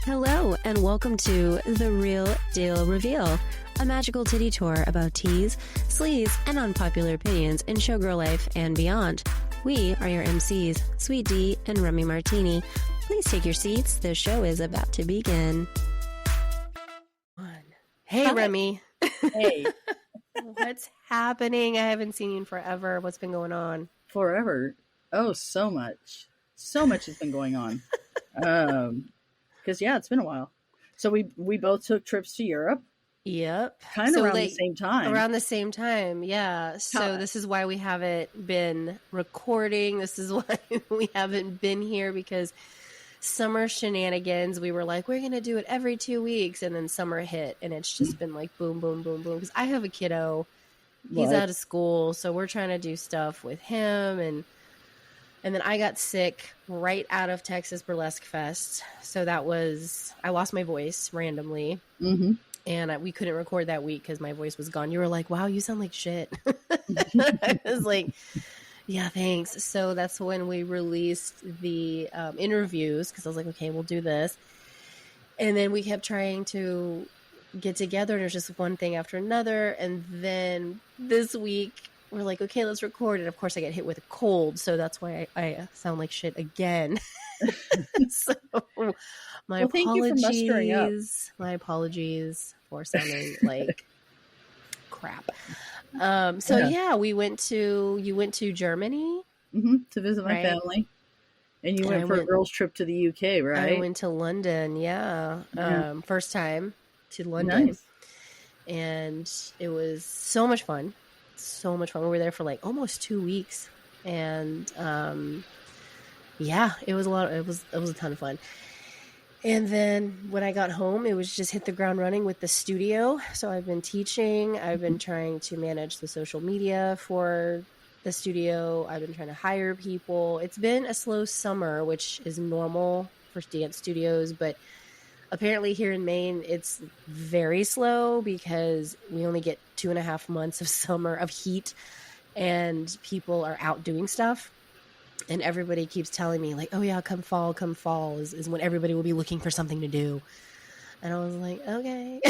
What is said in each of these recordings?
Hello, and welcome to The Real Deal Reveal, a magical titty tour about teas, sleaze, and unpopular opinions in showgirl life and beyond. We are your MCs, Sweet Dee and Remi Martini. Please take your seats. The show is about to begin. Hey, hi. Remi. Hey. What's happening? I haven't seen you in forever. What's been going on? Forever? Oh, so much. So much has been going on. Because, yeah, it's been a while. So we both took trips to Europe. Yep. Kind of around the same time. Around the same time, yeah. So this is why we haven't been recording. This is why we haven't been here, because summer shenanigans, we were like, we're going to do it every 2 weeks. And then summer hit, and it's just been like boom, boom, boom, boom. Because I have a kiddo. He's out of school. So we're trying to do stuff with him. And then I got sick right out of Texas Burlesque Fest. So I lost my voice randomly. Mm-hmm. And we couldn't record that week because my voice was gone. You were like, wow, you sound like shit. I was like, yeah, thanks. So that's when we released the interviews, because I was like, okay, we'll do this. And then we kept trying to get together, and it was just one thing after another. And then this week, we're like, okay, let's record. And of course I get hit with a cold. So that's why I sound like shit again. So my apologies. Thank you for mustering up. My apologies for sounding like crap. You went to Germany. Mm-hmm, to visit my family. And you went for a girls' trip to the UK, right? I went to London, yeah. First time to London. Nice. And it was so much fun. So much fun. We were there for like almost 2 weeks, and it was a ton of fun. And then when I got home, it was just hit the ground running with the studio. So I've been teaching. I've been trying to manage the social media for the studio. I've been trying to hire people. It's been a slow summer, which is normal for dance studios, but apparently here in Maine, it's very slow because we only get 2.5 months of summer of heat, and people are out doing stuff. And everybody keeps telling me like, oh yeah, come fall is when everybody will be looking for something to do. And I was like, okay.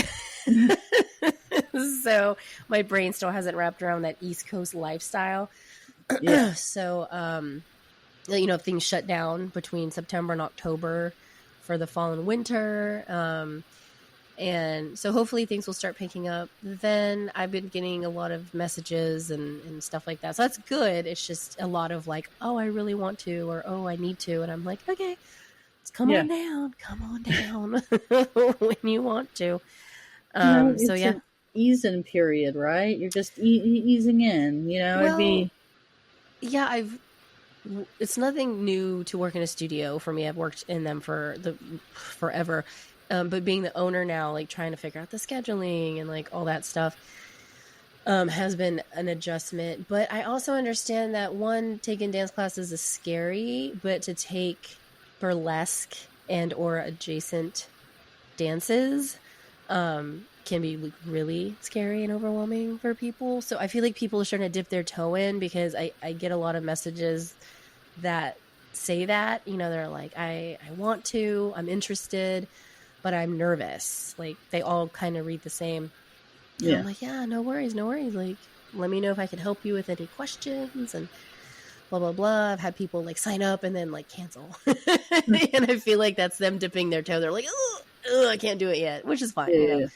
So my brain still hasn't wrapped around that East Coast lifestyle. Yeah. So, if things shut down between September and October for the fall and winter. And so hopefully things will start picking up. Then I've been getting a lot of messages and stuff like that. So that's good. It's just a lot of like, oh, I really want to, or, oh, I need to. And I'm like, okay, let's come on down when you want to. It's an easing period, right? You're just easing in, it's nothing new to work in a studio for me. I've worked in them for forever. But being the owner now, like trying to figure out the scheduling and like all that stuff has been an adjustment. But I also understand that taking dance classes is scary, but to take burlesque and or adjacent dances can be like really scary and overwhelming for people. So I feel like people are starting to dip their toe in, because I get a lot of messages that say that, they're like, I want to, I'm interested, but I'm nervous. Like they all kind of read the same. And I'm like, yeah, no worries. Like, let me know if I can help you with any questions and blah, blah, blah. I've had people like sign up and then like cancel. And I feel like that's them dipping their toe. They're like, I can't do it yet, which is fine.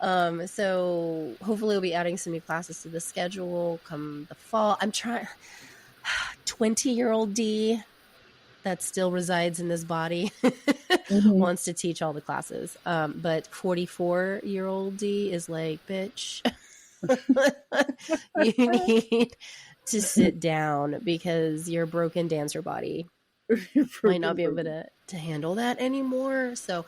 Yeah. So hopefully we'll be adding some new classes to the schedule come the fall. I'm trying 20-year-old Dee that still resides in this body wants to teach all the classes. But 44-year-old Dee is like, bitch, you need to sit down because your broken dancer body might not be able to handle that anymore. So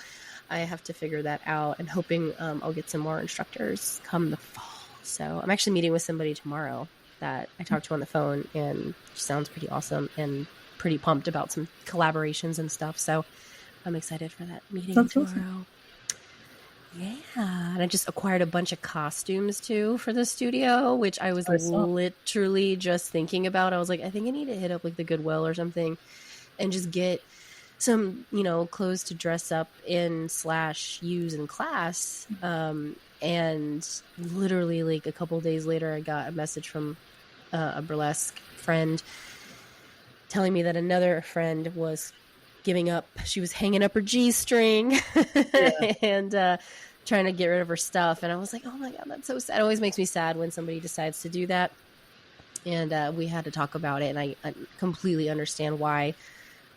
I have to figure that out, and hoping I'll get some more instructors come the fall. So I'm actually meeting with somebody tomorrow that I talked to on the phone, and she sounds pretty awesome and pretty pumped about some collaborations and stuff. So I'm excited for that meeting tomorrow. Awesome. Yeah. And I just acquired a bunch of costumes too for the studio, which I was literally just thinking about. I was like, I think I need to hit up like the Goodwill or something and just get some, clothes to dress up in / use in class. And literally like a couple days later, I got a message from a burlesque friend telling me that another friend was giving up. She was hanging up her G-string and trying to get rid of her stuff. And I was like, oh my God, that's so sad. It always makes me sad when somebody decides to do that. And we had to talk about it. And I completely understand why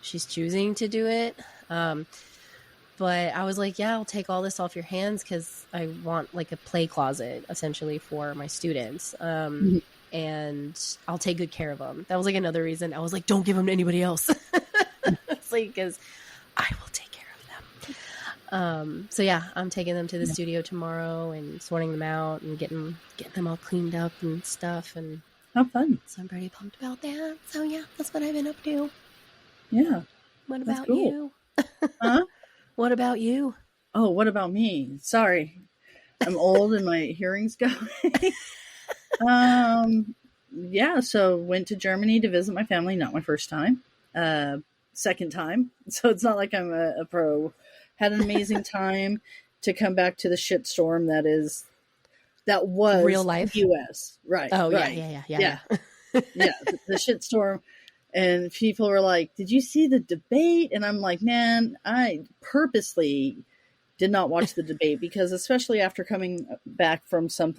she's choosing to do it. But I was like, yeah, I'll take all this off your hands because I want like a play closet essentially for my students. And I'll take good care of them. That was like another reason. I was like, don't give them to anybody else. It's like, because I will take care of them. So yeah, I'm taking them to the studio tomorrow and sorting them out and getting them all cleaned up and stuff. And how fun. So I'm pretty pumped about that. So yeah, that's what I've been up to. Yeah. What about you? Huh? What about you? Oh, what about me? Sorry. I'm old and my hearing's going. Yeah, so went to Germany to visit my family, not my first time. Second time. So it's not like I'm a pro. Had an amazing time to come back to the shitstorm that was real life US. Right. Oh, right. Yeah. Yeah, the shitstorm. And people were like, did you see the debate? And I'm like, man, I purposely did not watch the debate because especially after coming back from some,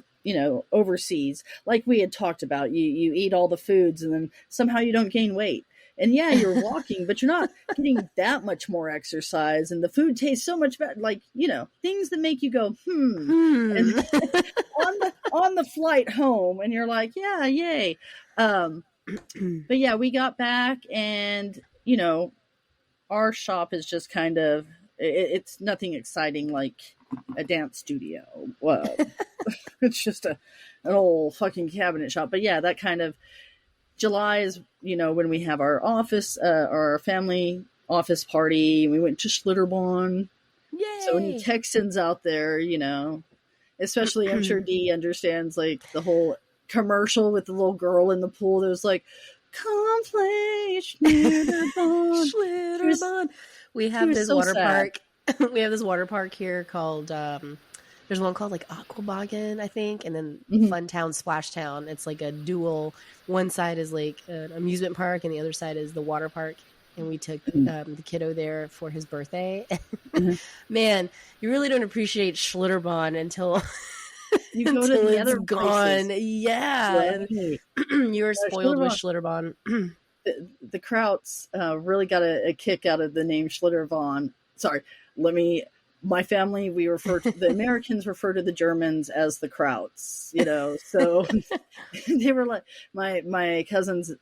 overseas, like we had talked about, you eat all the foods and then somehow you don't gain weight. And yeah, you're walking, but you're not getting that much more exercise. And the food tastes so much better. Like, things that make you go, And on the flight home. And you're like, yeah, yay. But yeah, we got back and, our shop is just kind of, it's nothing exciting like a dance studio. Well, it's just an old fucking cabinet shop. But yeah, that kind of July is, when we have our office, our family office party. We went to Schlitterbahn. Yay! So any Texans out there, especially I'm sure Dee understands like the whole commercial with the little girl in the pool. There's like, come play Schlitterbahn. Schlitterbahn. We have this water park. We have this water park here called, there's one called like Aquaboggin, I think. And then Funtown, Splashtown. It's like a dual. One side is like an amusement park and the other side is the water park. And we took the kiddo there for his birthday. Man, you really don't appreciate Schlitterbahn until you go to the other gone. places. Yeah. You were spoiled with Schlitterbahn. The Krauts really got a kick out of the name Schlitterbahn. Sorry, my family, the Americans refer to the Germans as the Krauts, so they were like, my cousin's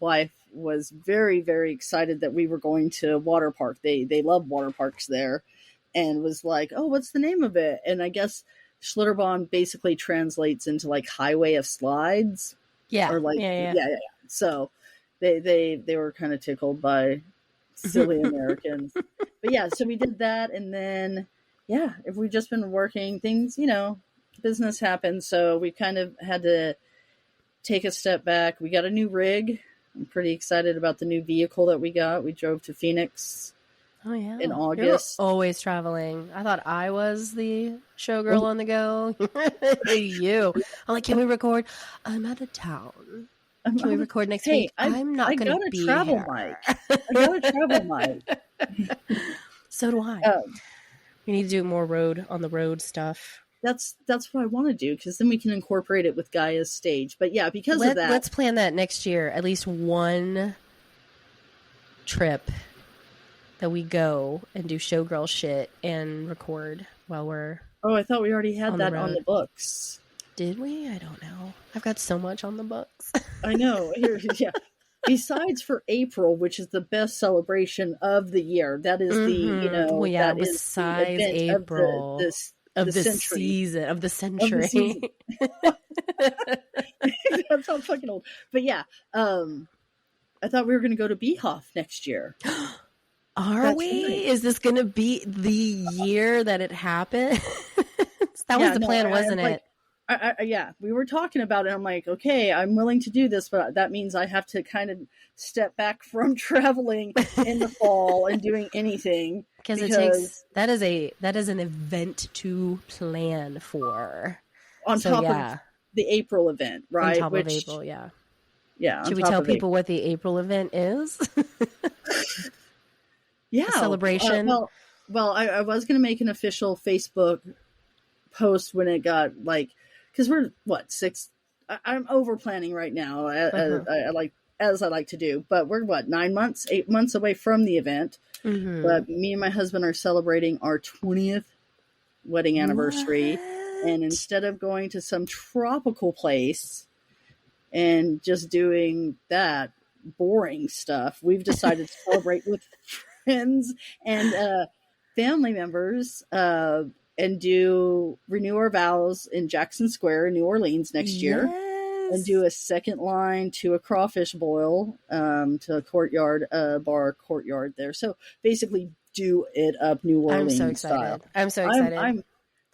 wife was very, very excited that we were going to water park. They love water parks there and was like, oh, what's the name of it? And I guess Schlitterbahn basically translates into like highway of slides. Yeah. Or like, yeah. So they were kind of tickled by silly Americans. But yeah, so we did that. And then, yeah, if we've just been working things, business happens. So we kind of had to take a step back. We got a new rig. I'm pretty excited about the new vehicle that we got. We drove to Phoenix. Oh, yeah. In August. You're always traveling. I thought I was the showgirl on the go. You. I'm like, can we record? I'm out of town. Can we record next week? I'm not going to be here. I got a travel mic. So do I. We need to do more on the road stuff. That's what I want to do because then we can incorporate it with Gaia's stage. But yeah, because of that. Let's plan that next year. At least one trip that we go and do showgirl shit and record while we're I thought we already had that on the books. Did we? I don't know. I've got so much on the books. I know. Yeah. Besides for April, which is the best celebration of the year. That is that besides is the April of the season of the century. That's how fucking old. But yeah, I thought we were going to go to Beehoff next year. Are we? Right. Is this going to be the year that it happened? That was the plan, wasn't it? Yeah, we were talking about it. I'm like, okay, I'm willing to do this, but that means I have to kind of step back from traveling in the fall and doing anything because it takes that is an event to plan for. On So, top yeah. of the April event, right? On top of April, yeah. Yeah. Should we tell people what the April event is? Yeah. A celebration. Well, I was going to make an official Facebook post when it got because we're I'm over planning right now. As I like to do, but we're 8 months away from the event. Mm-hmm. But me and my husband are celebrating our 20th wedding anniversary. What? And instead of going to some tropical place and just doing that boring stuff, we've decided to celebrate with friends and family members and renew our vows in Jackson Square in New Orleans next year. And do a second line to a crawfish boil to a courtyard, bar courtyard there. So basically do it up New Orleans style. I'm so excited.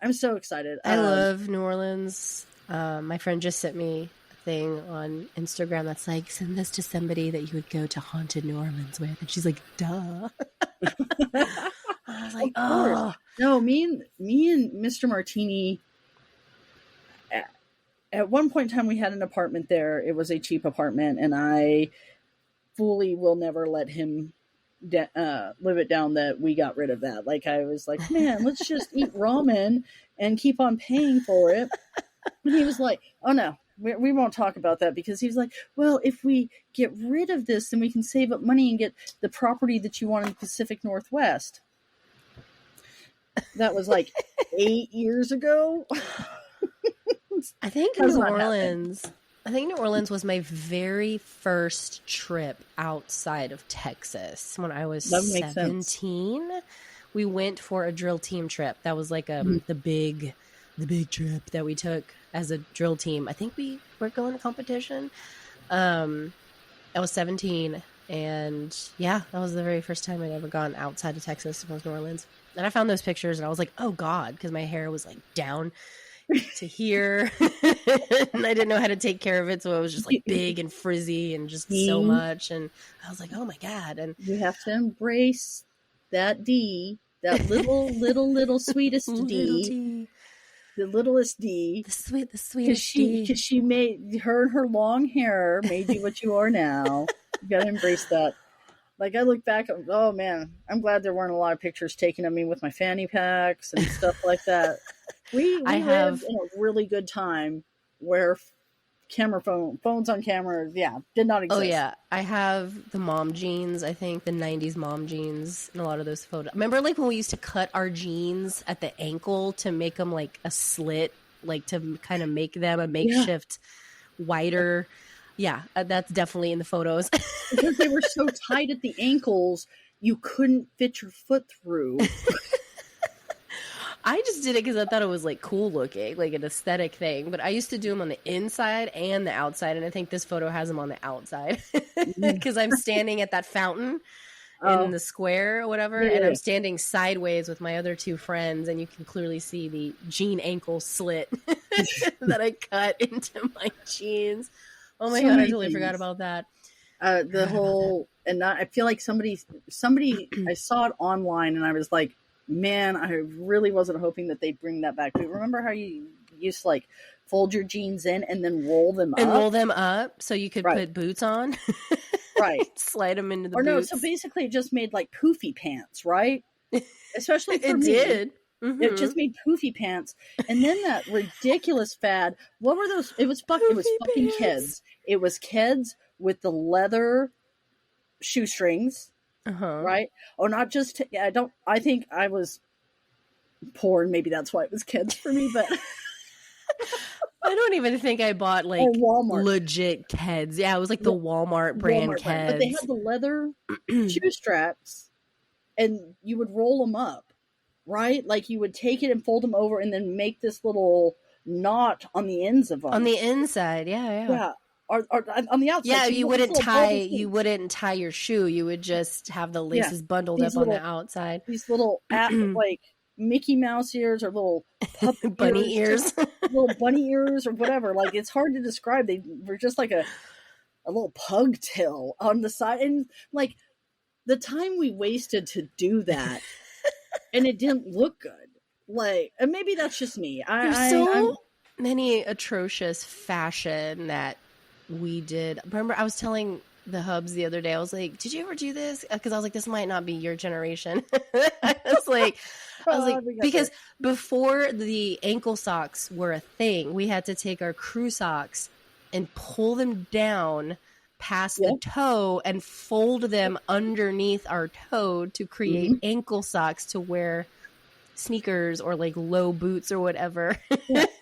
I'm so excited. I love New Orleans. My friend just sent me a thing on Instagram that's like, send this to somebody that you would go to haunted New Orleans with. And she's like, duh. I was like, oh. No, me and Mr. Martini, at one point in time, we had an apartment there. It was a cheap apartment, and I fully will never let him live it down that we got rid of that. Like, I was like, man, let's just eat ramen and keep on paying for it. And he was like, oh, no, we won't talk about that, because he was like, well, if we get rid of this, then we can save up money and get the property that you want in the Pacific Northwest. That was like 8 years ago. I think New Orleans was my very first trip outside of Texas when I was 17. We went for a drill team trip. That was like the big trip that we took as a drill team. I think we were going to competition. I was 17, and yeah, that was the very first time I'd ever gone outside of Texas, was New Orleans. And I found those pictures, and I was like, oh God, because my hair was like down to here and I didn't know how to take care of it, so it was just like big and frizzy and just so much, and I was like, oh my God. And you have to embrace that D, that little sweetest D, the littlest D, the sweetest D, because she made her long hair made you what you are now. You gotta embrace that. Like, I look back, oh man, I'm glad there weren't a lot of pictures taken of me with my fanny packs and stuff like that. We lived in a really good time where phones on camera, did not exist. Oh yeah, I have the mom jeans. I think the 90s mom jeans in a lot of those photos. Remember, like, when we used to cut our jeans at the ankle to make them like a slit, like to kind of make them a makeshift wider. Yeah, that's definitely in the photos. Because they were so tight at the ankles, you couldn't fit your foot through. I just did it because I thought it was like cool looking, like an aesthetic thing. But I used to do them on the inside and the outside, and I think this photo has them on the outside because I'm standing at that fountain in the square or whatever, and I'm standing sideways with my other two friends, and you can clearly see the jean ankle slit that I cut into my jeans. Oh my God, I totally forgot about that. I feel like somebody, I saw it online, and I was like, man, I really wasn't hoping that they'd bring that back. But remember how you used to like fold your jeans in and then roll them up so you could put boots on? Right. Slide them into the boots. No, so basically it just made like poofy pants, right? Especially for me. It did. Mm-hmm. It just made poofy pants. And then that ridiculous fad. What were those? It was fucking Keds. It was Keds with the leather shoestrings. Right? Oh, not just, I think I was poor, and maybe that's why it was Keds for me, but I don't even think I bought like legit Keds. Yeah, it was like the Walmart brand Keds. But they had the leather shoe straps, and you would roll them up, right? Like, you would take it and fold them over and then make this little knot on the ends of them. On the inside, yeah. Or on the outside. Yeah, so you wouldn't tie your shoe. You would just have the laces bundled up on the outside. These little Mickey Mouse ears or little puppet bunny ears, little bunny ears or whatever. Like, it's hard to describe. They were just like a little pug tail on the side. And like the time we wasted to do that and it didn't look good. Like, and maybe that's just me. I'm many atrocious fashion that we did. Remember, I was telling the hubs the other day, I was like, did you ever do this? Because I was like, this might not be your generation. I was like, because before the ankle socks were a thing, we had to take our crew socks and pull them down past the toe and fold them underneath our toe to create ankle socks to wear sneakers or like low boots or whatever.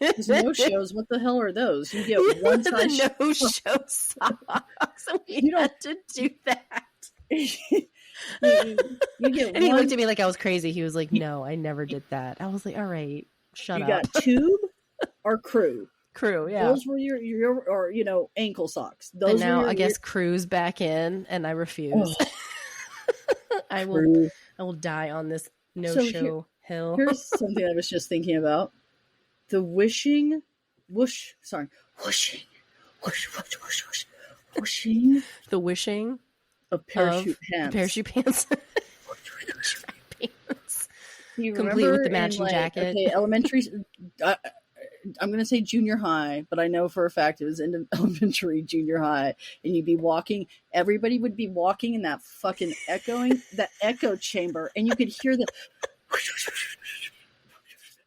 There's no shows. What the hell are those? You get one size no show socks. We had to do that. you get and he looked at me like I was crazy. He was like, "No, I never did that." I was like, "All right, shut up." You got tube or crew. Crew, yeah. Those were your or ankle socks. Those and now were I guess crew's back in, and I refuse. I will die on this no-show hill. Here's something I was just thinking about: the wishing the wishing of parachute pants. Parachute pants. You complete with the matching jacket. Okay, elementary. I'm going to say junior high, but I know for a fact it was in elementary, junior high, and you'd be walking. Everybody would be walking in that fucking that echo chamber, and you could hear the.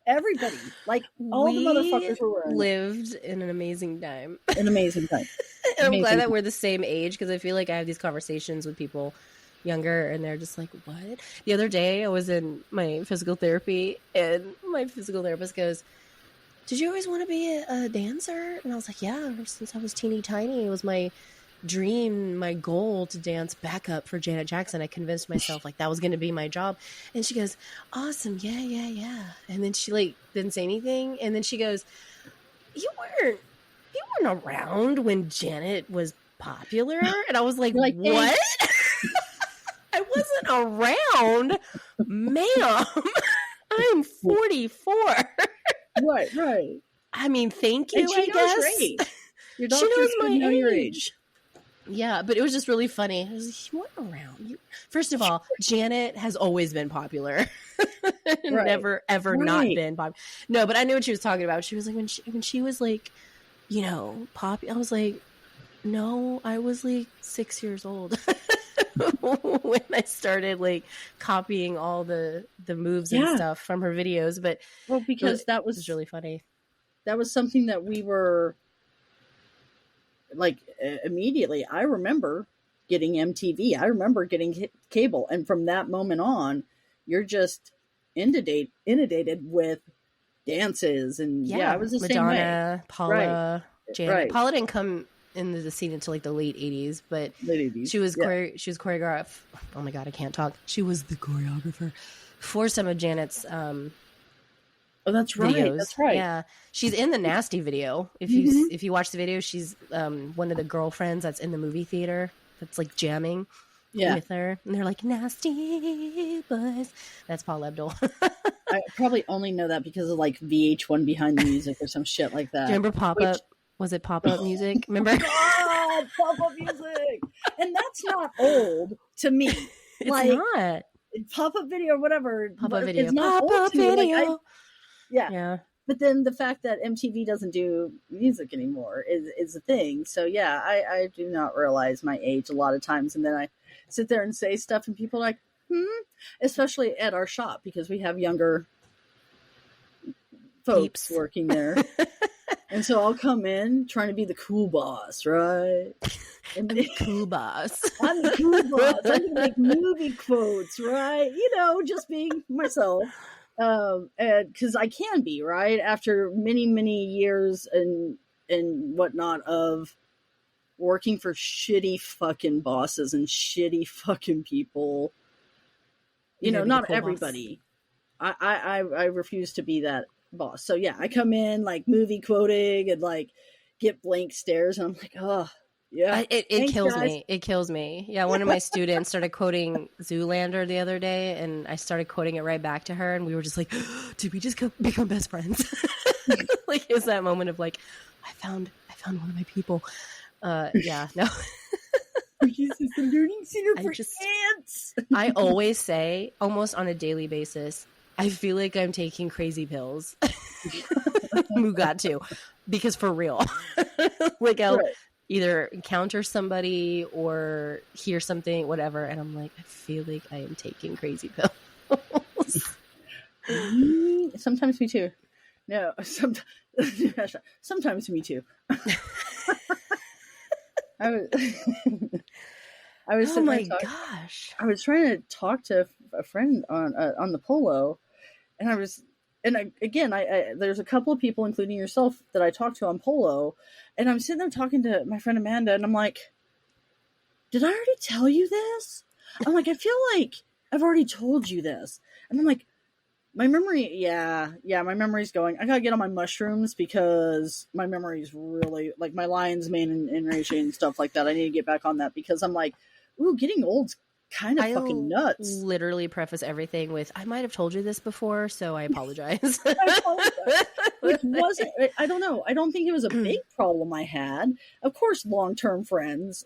Everybody, like all the motherfuckers were lived in an amazing time. An amazing time. And I'm glad that we're the same age, because I feel like I have these conversations with people younger and they're just like, what? The other day I was in my physical therapy and my physical therapist goes, did you always want to be a dancer? And I was like, yeah, ever since I was teeny tiny. It was my dream, my goal to dance backup for Janet Jackson. I convinced myself like that was going to be my job. And she goes, awesome. Yeah. And then she like didn't say anything. And then she goes, you weren't around when Janet was popular. And I was like what? I wasn't around, ma'am. I'm 44. Right. I mean, thank you, and she knows your age. Your doctor she knows my know your age. Yeah, but it was just really funny. I was like, you weren't around. First of all, Janet has always been popular. Never, ever not been popular. No, but I knew what she was talking about. She was like, when she was like, pop. I was like, no, I was like 6 years old. When I started like copying all the moves and stuff from her videos, but because that was really funny. That was something that we were like immediately. I remember getting MTV. I remember getting cable, and from that moment on, you're just inundated with dances and I was the Madonna, same way. Paula, Janet. Paula didn't come into the scene until like the late 80s, but she was she was choreographed. Oh my god, I can't talk. She was the choreographer for some of Janet's oh, that's right. videos. That's right. Yeah, she's in the Nasty video. If you watch the video, she's one of the girlfriends that's in the movie theater that's like jamming with her, and they're like nasty boys. That's Paula Abdul. I probably only know that because of like VH1 Behind the Music or some shit like that. Do you remember Pop Up? Was it pop-up music? Remember? God, pop-up music. And that's not old to me. It's not. Pop-up video or whatever. Pop-up video. It's not pop-up old to me. video. Like, yeah. But then the fact that MTV doesn't do music anymore is a thing. So yeah, I do not realize my age a lot of times. And then I sit there and say stuff and people are like, especially at our shop because we have younger folks working there. And so I'll come in trying to be the cool boss, right? I'm the cool boss. I'm the cool boss. I'm going to make movie quotes, right? Just being myself. And because I can be, right? After many, many years and whatnot of working for shitty fucking bosses and shitty fucking people. Not cool everybody. I refuse to be that boss. So yeah, I come in like movie quoting and like get blank stares and I'm like, oh, Yeah. It Thanks, kills guys. me. It kills me. Yeah, one of my students started quoting Zoolander the other day, and I started quoting it right back to her, and we were just like, "Did we just become best friends?" Like, it's that moment of like, I found one of my people. Yeah, no. Jesus, the learning center for just, ants. I always say, almost on a daily basis, I feel like I'm taking crazy pills. Mugatu. Because for real. Like, I'll either encounter somebody or hear something, whatever, and I'm like, I feel like I am taking crazy pills. Sometimes me too. No, sometimes me too. I was oh my gosh! I was trying to talk to a friend on the polo, and I there's a couple of people, including yourself, that I talked to on polo, and I'm sitting there talking to my friend Amanda, and I'm like, "Did I already tell you this?" I'm like, "I feel like I've already told you this," and I'm like, "My memory, my memory's going. I gotta get on my mushrooms because my memory's really like my lion's mane and ratio and stuff like that. I need to get back on that because I'm like." Ooh, getting old's kind of fucking nuts. Literally preface everything with, I might have told you this before, so I apologize. I apologize. Which wasn't, I don't know. I don't think it was a big problem I had. Of course, long-term friends.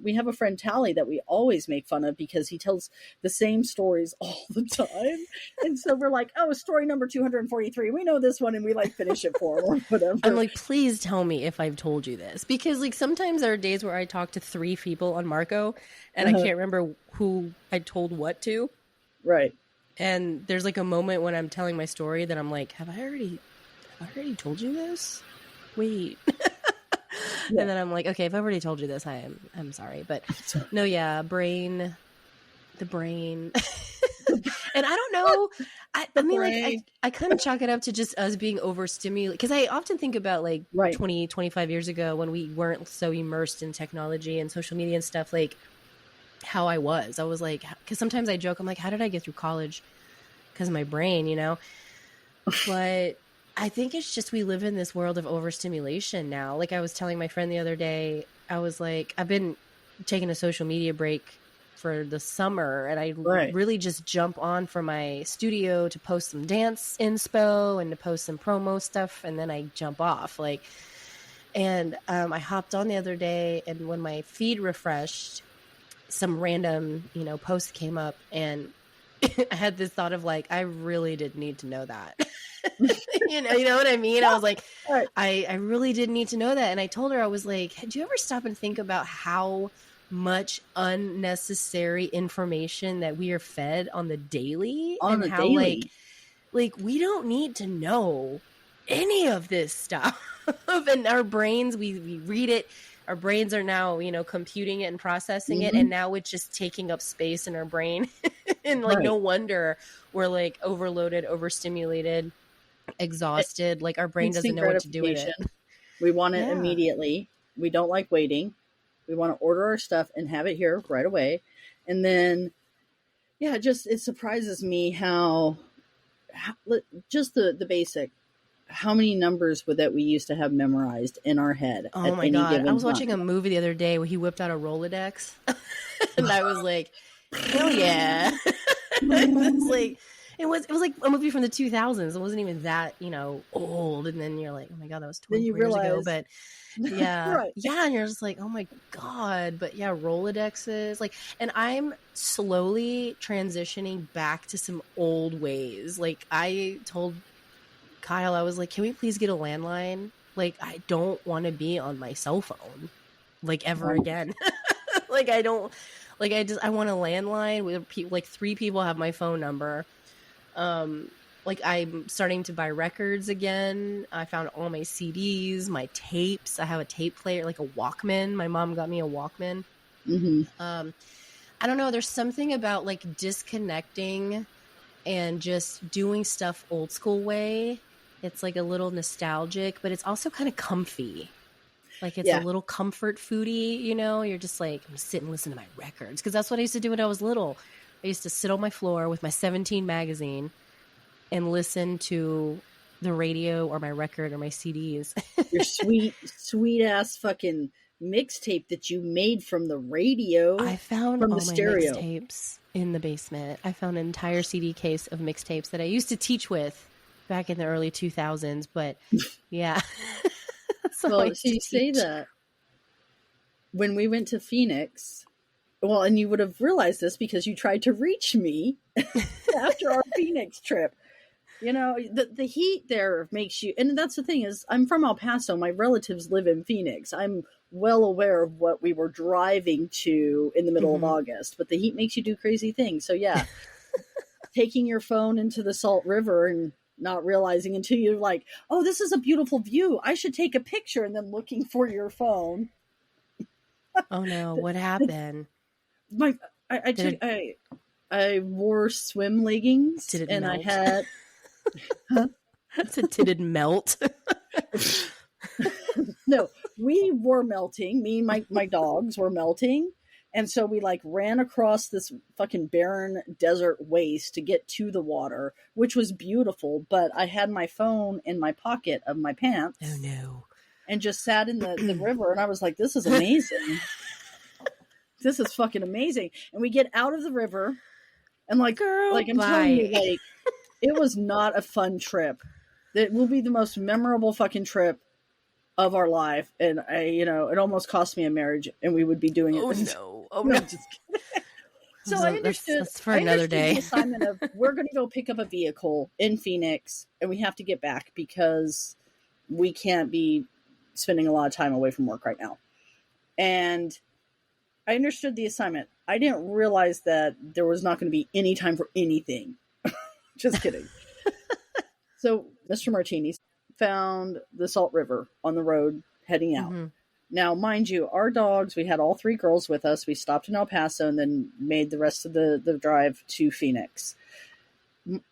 We have a friend, Tally, that we always make fun of because he tells the same stories all the time. And so we're like, oh, story number 243. We know this one and we like finish it for him or whatever. I'm like, please tell me if I've told you this. Because like sometimes there are days where I talk to 3 people on Marco and I can't remember who I told what to. Right. And there's like a moment when I'm telling my story that I'm like, have I already told you this? Wait. And then I'm like, okay, if I've already told you this, I'm sorry. But no, yeah, the brain. And I don't know. I mean, like, I kind of chalk it up to just us being overstimulated. Because I often think about like 20, 25 years ago when we weren't so immersed in technology and social media and stuff, like how I was like, because sometimes I joke, I'm like, how did I get through college? Because of my brain, you know? But I think it's just we live in this world of overstimulation now. Like I was telling my friend the other day, I was like, I've been taking a social media break for the summer, and I really just jump on for my studio to post some dance inspo and to post some promo stuff, and then I jump off. Like, and I hopped on the other day, and when my feed refreshed, some random, post came up, and I had this thought of like, I really did need to know that. you know what I mean? I was like, I really did need to know that. And I told her, I was like, do you ever stop and think about how much unnecessary information that we are fed on the daily? Like we don't need to know any of this stuff. And our brains, we read it. Our brains are now, computing it and processing it. And now it's just taking up space in our brain. And like, no wonder we're like overloaded, overstimulated, exhausted. Like our brain doesn't know what to do with it. We want it immediately. We don't like waiting. We want to order our stuff and have it here right away. And then, it surprises me how just the basic, how many numbers that we used to have memorized in our head. Oh my God. I was watching a movie the other day where he whipped out a Rolodex and I was like, hell yeah. It was like a movie from the 2000s. It wasn't even that, old. And then you're like, oh my God, that was 20 years ago. But yeah. Yeah. And you're just like, oh my God. But yeah, Rolodexes. Like, and I'm slowly transitioning back to some old ways. Like I told Kyle, I was like, can we please get a landline? Like, I don't want to be on my cell phone like ever again. Like, I want a landline with like 3 people have my phone number. Like I'm starting to buy records again. I found all my CDs, my tapes. I have a tape player, like a Walkman. My mom got me a Walkman. I don't know. There's something about like disconnecting and just doing stuff old school way. It's like a little nostalgic, but it's also kind of comfy. Like it's a little comfort foodie, You're just like, I'm gonna sit and listen to my records. Because that's what I used to do when I was little. I used to sit on my floor with my 17 magazine and listen to the radio or my record or my CDs. Your sweet ass fucking mixtape that you made from the radio. I found from all the my stereo mixtapes in the basement. I found an entire CD case of mixtapes that I used to teach with back in the early 2000s. But yeah. Well, so you say that when we went to Phoenix, well, and you would have realized this because you tried to reach me after our Phoenix trip. You know, the heat there makes you, and that's the thing is, I'm from El Paso. My relatives live in Phoenix. I'm well aware of what we were driving to in the middle of August, but the heat makes you do crazy things. So yeah, taking your phone into the Salt River and not realizing until you're like, oh, this is a beautiful view, I should take a picture, and then looking for your phone. Oh no, what happened? I wore swim leggings and melt? I had Did it melt? No, we were melting. Me and my dogs were melting. And so we like ran across this fucking barren desert waste to get to the water, which was beautiful. But I had my phone in my pocket of my pants. Oh no. And just sat in the river. And I was like, this is amazing. This is fucking amazing. And we get out of the river and like, Girl, I'm telling you, like, it was not a fun trip. It will be the most memorable fucking trip of our life. And it almost cost me a marriage, and we would be doing it. Oh no. Oh no. Just kidding. So I understood. That's for another day. The assignment of we're going to go pick up a vehicle in Phoenix, and we have to get back because we can't be spending a lot of time away from work right now. And I understood the assignment. I didn't realize that there was not going to be any time for anything. Just kidding. So Mr. Martini found the Salt River on the road heading out. Now, mind you, our dogs, we had all 3 girls with us. We stopped in El Paso and then made the rest of the drive to Phoenix.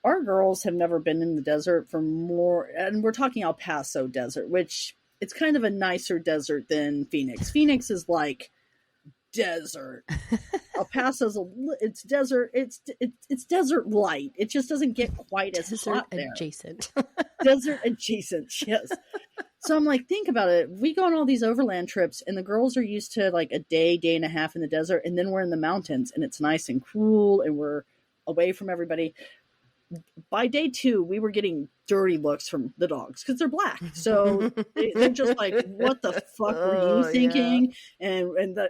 Our girls have never been in the desert for more, and we're talking El Paso desert, which it's kind of a nicer desert than Phoenix. Phoenix is like desert. El Paso's it's desert. It's desert light. It just doesn't get quite as hot there. Adjacent. Desert adjacent. Yes. So I'm like, think about it. We go on all these overland trips, and the girls are used to like a day and a half in the desert, and then we're in the mountains, and it's nice and cool, and we're away from everybody. By day 2, we were getting dirty looks from the dogs because they're black. So they're just like, what the fuck were you thinking? Yeah.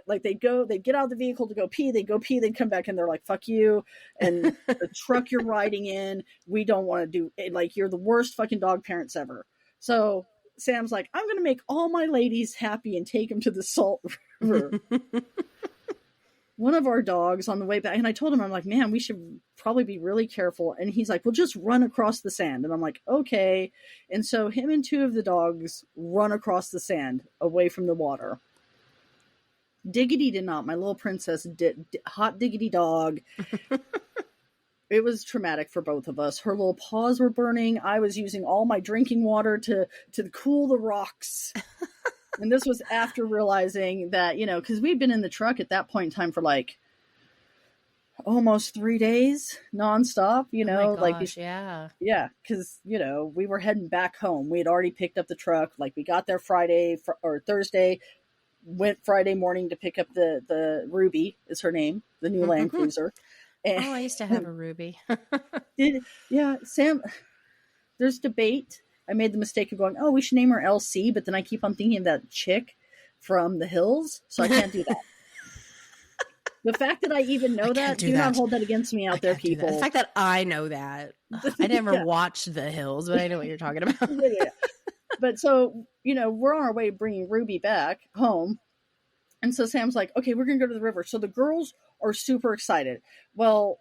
Like they get out of the vehicle to go pee. They go pee. They come back and they're like, fuck you. And the truck you're riding in, we don't want to do it. Like, you're the worst fucking dog parents ever. So Sam's like, I'm going to make all my ladies happy and take them to the Salt River. One of our dogs on the way back, and I told him, I'm like, man, we should probably be really careful. And he's like, well, just run across the sand. And I'm like, okay. And so him and 2 of the dogs run across the sand away from the water. Diggity did not. My little princess did. Hot diggity dog. It was traumatic for both of us. Her little paws were burning. I was using all my drinking water to cool the rocks. And this was after realizing that, because we'd been in the truck at that point in time for like almost 3 days nonstop, Oh my gosh, yeah. Yeah. Cause we were heading back home. We had already picked up the truck. Like, we got there Friday or Thursday, went Friday morning to pick up the Ruby is her name, the new Land Cruiser. And, I used to have a Ruby. Sam, there's debate. I made the mistake of going, oh, we should name her LC, but then I keep on thinking of that chick from The Hills, so I can't do that. The fact that I even know that, do not hold that against me out there, people. The fact that I know that. I never watched The Hills, but I know what you're talking about. Yeah. But so, we're on our way bringing Ruby back home. And so Sam's like, okay, we're going to go to the river. So the girls are super excited. Well,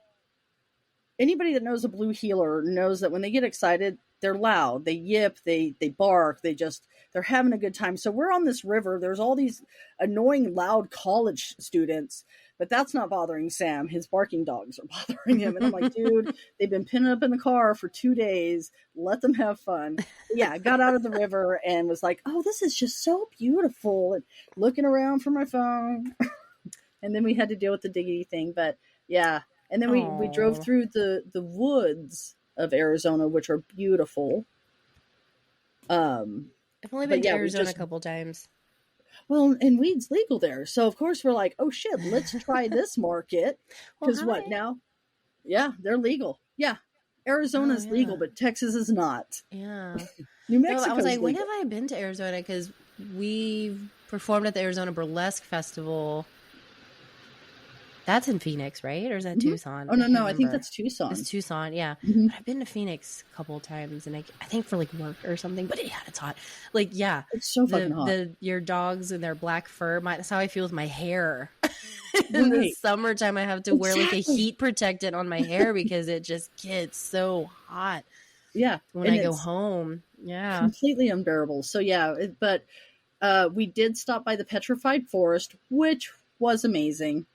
anybody that knows a blue heeler knows that when they get excited, they're loud, they yip, they bark, they're having a good time. So we're on this river. There's all these annoying, loud college students, but that's not bothering Sam. His barking dogs are bothering him. And I'm like, dude, they've been pinning up in the car for 2 days. Let them have fun. But yeah, I got out of the river and was like, oh, this is just so beautiful. And looking around for my phone. And then we had to deal with the diggity thing. But yeah. And then we drove through the woods of Arizona, which are beautiful. I've only been to Arizona a couple times. Well, and weed's legal there. So, of course, we're like, oh, shit, let's try this market. Because what now? Yeah, they're legal. Yeah. Arizona's legal, but Texas is not. Yeah. New Mexico. So I was like, when have I been to Arizona? Because we performed at the Arizona Burlesque Festival. That's in Phoenix, right? Or is that Tucson? Oh, no. I think that's Tucson. It's Tucson, yeah. But I've been to Phoenix a couple of times, and I think for like work or something. But yeah, it's hot. Like, yeah. It's so fucking hot. Your dogs and their black fur, that's how I feel with my hair. In the summertime, I have to wear like a heat protectant on my hair because it just gets so hot. Yeah. When I go home. Yeah. Completely unbearable. So, yeah. But we did stop by the Petrified Forest, which was amazing.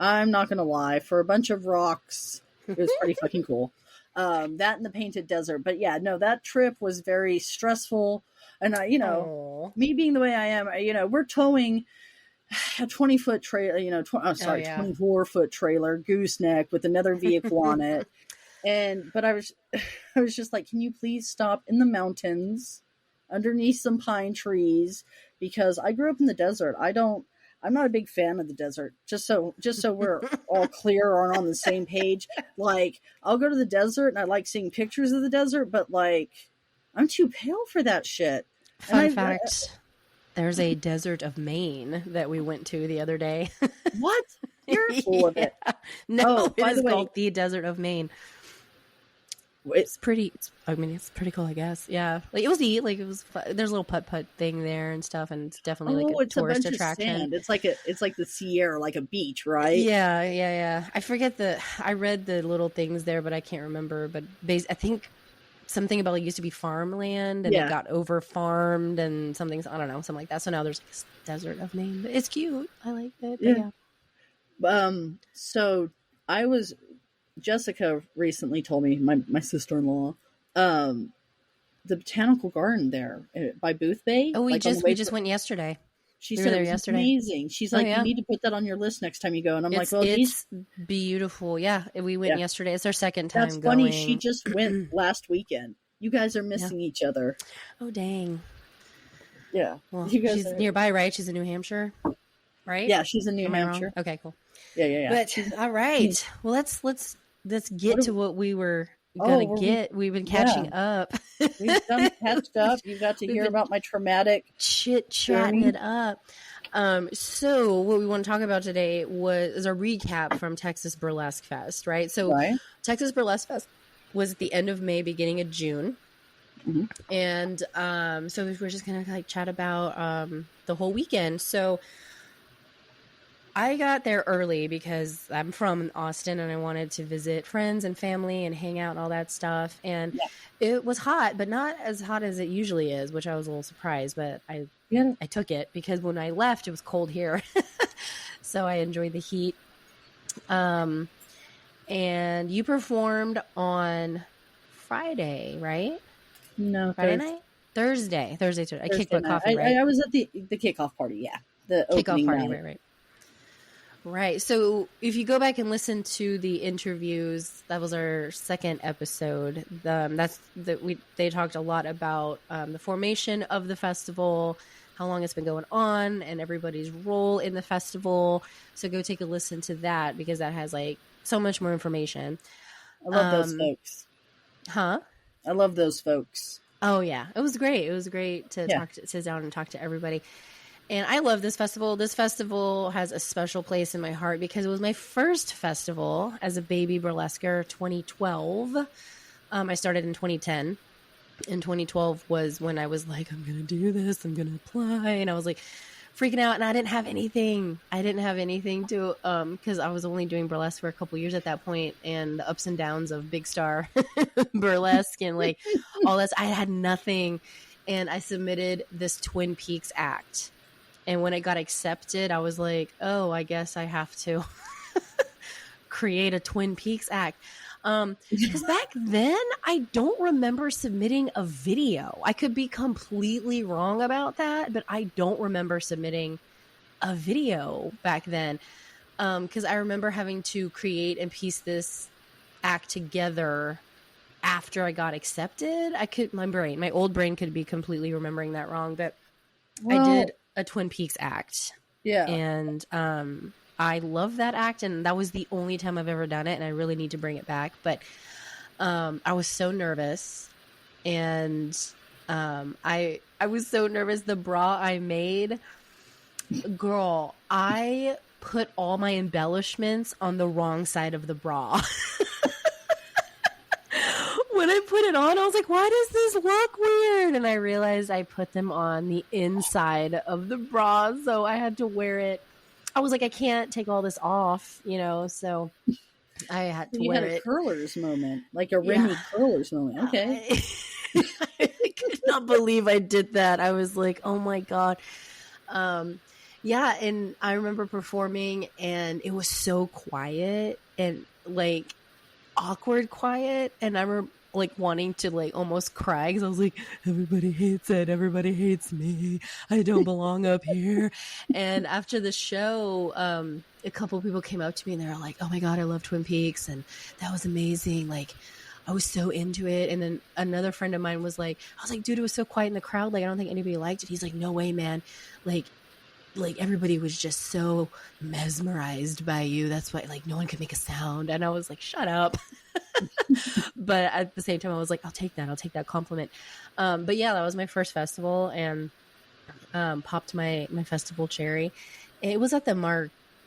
I'm not going to lie. For a bunch of rocks, it was pretty fucking cool. That and the Painted Desert. But yeah, no, that trip was very stressful. And, me being the way I am, we're towing a 20-foot trailer, 24-foot trailer, gooseneck with another vehicle on it. But I was just like, can you please stop in the mountains underneath some pine trees? Because I grew up in the desert. I'm not a big fan of the desert. Just so we're all clear or on the same page. Like, I'll go to the desert and I like seeing pictures of the desert, but like, I'm too pale for that shit. Fun fact, there's a desert of Maine that we went to the other day. What? You're full of it. No, it is called the Desert of Maine. It's pretty cool, I guess. Yeah, like it was neat. Like it was. There's a little putt thing there and stuff, and it's definitely like a tourist attraction. It's like the Sierra, like a beach, right? Yeah. I forget I read the little things there, but I can't remember. But I think something about like used to be farmland and it got over farmed and I don't know, something like that. So now there's like this desert of Maine. It's cute. I like it. Yeah. So Jessica recently told me, my sister-in-law, the botanical garden there by Booth Bay. Oh, we just went yesterday. She said it was amazing. She's like, you need to put that on your list next time you go. And I'm like, well, it's beautiful. Yeah, we went yesterday. It's our second time. That's funny. She just went last weekend. You guys are missing each other. Oh, dang. Yeah. Well, she's nearby, right? She's in New Hampshire, right? Yeah, she's in New Hampshire. Okay, cool. Yeah. But all right. Well, let's get to what we were gonna get. We've been catching up. We've done catched up. You got to hear about my traumatic chit-chatting it up. So what we want to talk about today is a recap from Texas Burlesque Fest, right? So Texas Burlesque Fest was at the end of May, beginning of June. Mm-hmm. And so we're just gonna like chat about the whole weekend. So I got there early because I'm from Austin and I wanted to visit friends and family and hang out and all that stuff. And it was hot, but not as hot as it usually is, which I was a little surprised, but I took it because when I left, it was cold here. So I enjoyed the heat. And you performed on Friday, right? No, Friday night? Thursday. I kicked butt coffee, right? I was at the kickoff party, yeah. The kickoff party, right. Right. So if you go back and listen to the interviews, that was our second episode. They talked a lot about the formation of the festival, how long it's been going on, and everybody's role in the festival. So go take a listen to that because that has like so much more information. I love those folks. Huh? I love those folks. Oh yeah, it was great. It was great to sit down and talk to everybody. And I love this festival. This festival has a special place in my heart because it was my first festival as a baby burlesquer, 2012. I started in 2010. And 2012 was when I was like, I'm going to do this. I'm going to apply. And I was like freaking out. And I didn't have anything. To, because I was only doing burlesque for a couple years at that point. And the ups and downs of big star burlesque and like all this, I had nothing. And I submitted this Twin Peaks act. And when it got accepted, I was like, oh, I guess I have to create a Twin Peaks act. Because back then, I don't remember submitting a video. I could be completely wrong about that, but I don't remember submitting a video back then. Because I remember having to create and piece this act together after I got accepted. My old brain could be completely remembering that wrong, but I did a Twin Peaks act. Yeah. And I love that act, and that was the only time I've ever done it, and I really need to bring it back. But I was so nervous, and I was so nervous. The bra I made, girl, I put all my embellishments on the wrong side of the bra. When I put it on, I was like, why does this look weird? And I realized I put them on the inside of the bra, so I had to wear it. I was like, I can't take all this off, you know, so I had to wear it. You had a curlers moment, like a Remi curlers moment. Okay. I could not believe I did that. I was like, oh my God. Yeah, and I remember performing, and it was so quiet and like awkward quiet, and I remember like wanting to like almost cry because I was like, everybody hates it, everybody hates me, I don't belong up here. And after the show, a couple of people came up to me and they were like, oh my God, I love Twin Peaks, and that was amazing, like I was so into it. And then another friend of mine was like, I was like, dude, it was so quiet in the crowd, like I don't think anybody liked it. He's like, no way, man, like everybody was just so mesmerized by you, that's why like no one could make a sound. And I was like, shut up. But at the same time I was like, I'll take that compliment. But yeah, that was my first festival, and popped my festival cherry. It was at the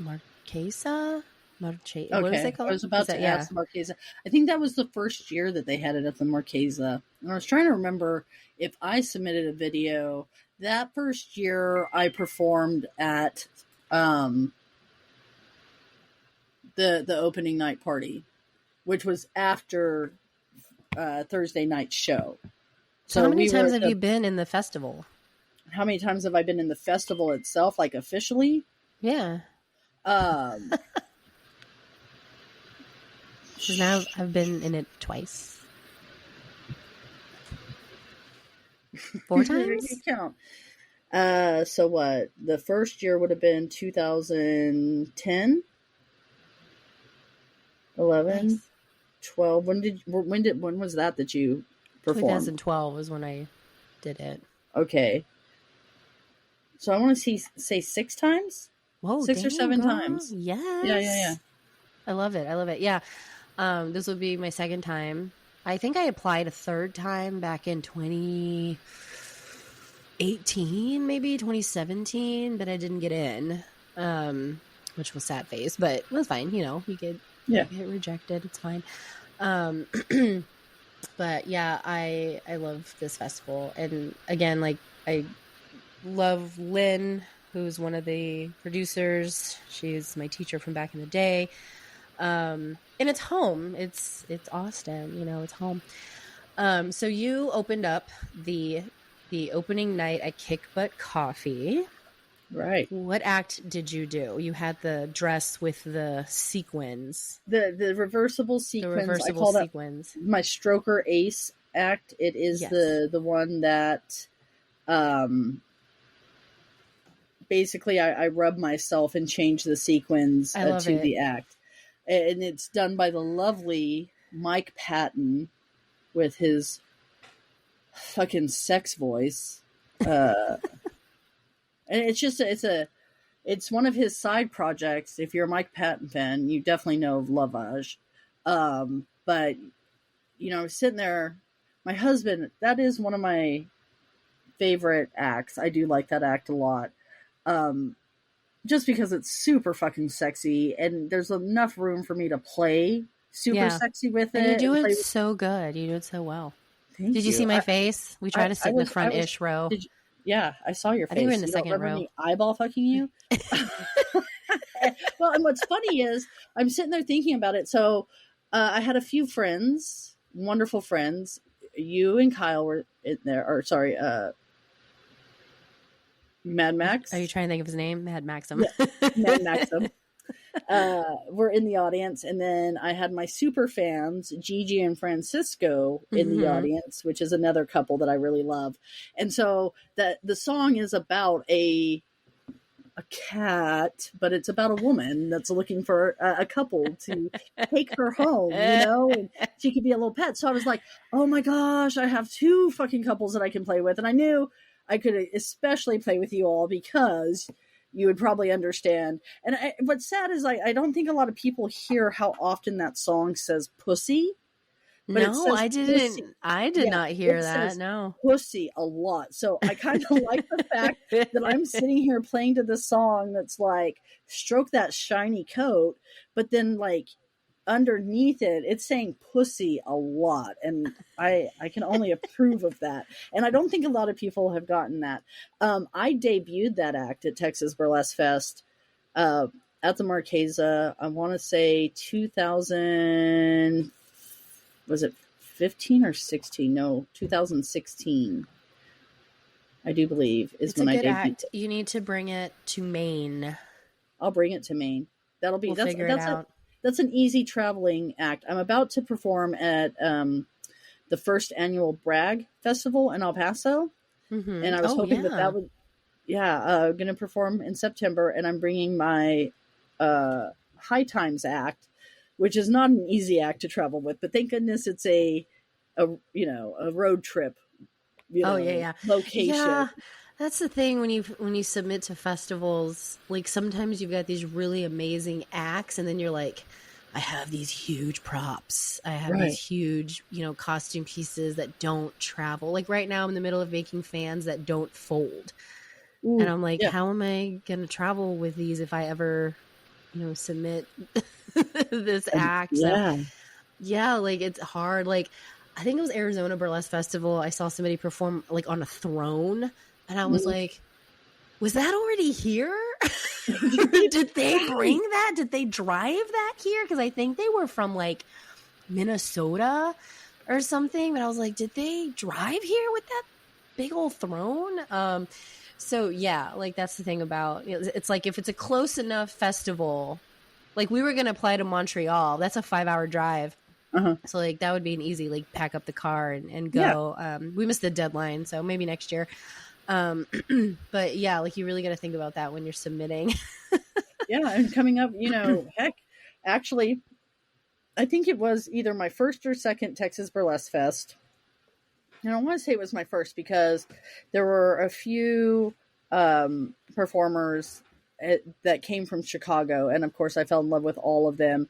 Marquesa. What is it called? I was about to ask Marquesa. I think that was the first year that they had it at the Marquesa. And I was trying to remember if I submitted a video. That first year I performed at the opening night party, which was after Thursday night show. So how many times have you been in the festival? How many times have I been in the festival itself, like officially? Yeah. Because now I've been in it twice. 4 times? You count. So what? The first year would have been 2010, 11, nice. 12. When was that you performed? 2012 was when I did it. Okay. So I want to say 6 times? Whoa, 6 or 7 times. Yes. Yeah. I love it. Yeah. This would be my second time. I think I applied a third time back in 2018, maybe 2017, but I didn't get in, which was sad face, but it was fine. You know, you get rejected. It's fine. But yeah, I love this festival. And again, like I love Lynn, who's one of the producers. She's my teacher from back in the day. And it's home. It's Austin, you know, it's home. So you opened up the opening night at Kick Butt Coffee. Right. What act did you do? You had the dress with the sequins. The reversible sequins. The reversible sequins. My Stroker Ace act. It is the one that basically I rub myself and change the sequins to the act. And it's done by the lovely Mike Patton with his fucking sex voice. And it's one of his side projects. If you're a Mike Patton fan, you definitely know of Lavage. But, you know, I was sitting there, my husband, that is one of my favorite acts. I do like that act a lot. Just because it's super fucking sexy and there's enough room for me to play super sexy with it. And you do it so good. You do it so well. Did you see my face? We try to sit in the front-ish row. Yeah, I saw your face. I think we're in the second row. Me eyeball fucking you? Well, and what's funny is I'm sitting there thinking about it. So I had a few friends, wonderful friends. You and Kyle were in there. Or sorry, Mad Max. Are you trying to think of his name? Mad Maxim. Yeah, Mad Maxim. Were in the audience, and then I had my super fans, Gigi and Francisco, in the audience, which is another couple that I really love. And so the song is about a cat, but it's about a woman that's looking for a couple to take her home, you know, and she could be a little pet. So I was like, oh my gosh, I have 2 fucking couples that I can play with. And I knew I could especially play with you all because you would probably understand. And what's sad is I don't think a lot of people hear how often that song says pussy. But it No, says I didn't. pussy. I did Yeah, not hear it that. says No. pussy a lot. So I kind of like the fact that I'm sitting here playing to this song that's like, stroke that shiny coat, but then like underneath it, it's saying pussy a lot. And I can only approve of that. And I don't think a lot of people have gotten that. I debuted that act at Texas Burlesque Fest at the Marquesa, I want to say 2000, was it 15 or 16? No, 2016. I do believe is It's when a I good debuted. act. You need to bring it to Maine. I'll bring it to Maine. That'll be We'll figure it out. That's an easy traveling act. I'm about to perform at the first annual Bragg Festival in El Paso, and I was hoping that would, going to perform in September, and I'm bringing my High Times act, which is not an easy act to travel with, but thank goodness it's a road trip. Location. Yeah, that's the thing when you submit to festivals. Like sometimes you've got these really amazing acts, and then you're like, I have these huge props. I have these huge, costume pieces that don't travel. Like right now, I'm in the middle of making fans that don't fold, and I'm like, how am I going to travel with these if I ever, submit this act? Yeah. So, yeah, like it's hard. Like I think it was Arizona Burlesque Festival. I saw somebody perform like on a throne, and I was like, was that already here? Did they bring that? Did they drive that here? Because I think they were from like Minnesota or something. But I was like, did they drive here with that big old throne? So yeah, like that's the thing about it's like if it's a close enough festival, like we were gonna apply to Montreal. That's a 5-hour drive. So like that would be an easy like pack up the car and go. Yeah. We missed the deadline, so maybe next year. But yeah, like you really got to think about that when you're submitting. Yeah, and coming up, heck, actually, I think it was either my first or second Texas Burlesque Fest. And I want to say it was my first because there were a few performers that came from Chicago, and of course I fell in love with all of them.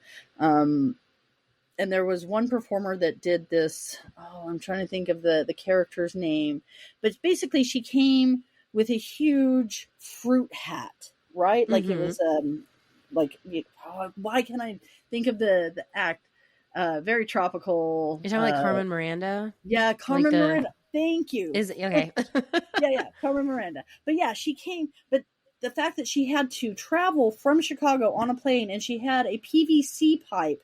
And there was one performer that did this. Oh, I'm trying to think of the character's name, but basically she came with a huge fruit hat, right? Like it was why can't I think of the act? Very tropical. You're talking like Carmen Miranda? Yeah, Carmen Miranda. Thank you. Is it okay? yeah, Carmen Miranda. But yeah, she came. But the fact that she had to travel from Chicago on a plane, and she had a PVC pipe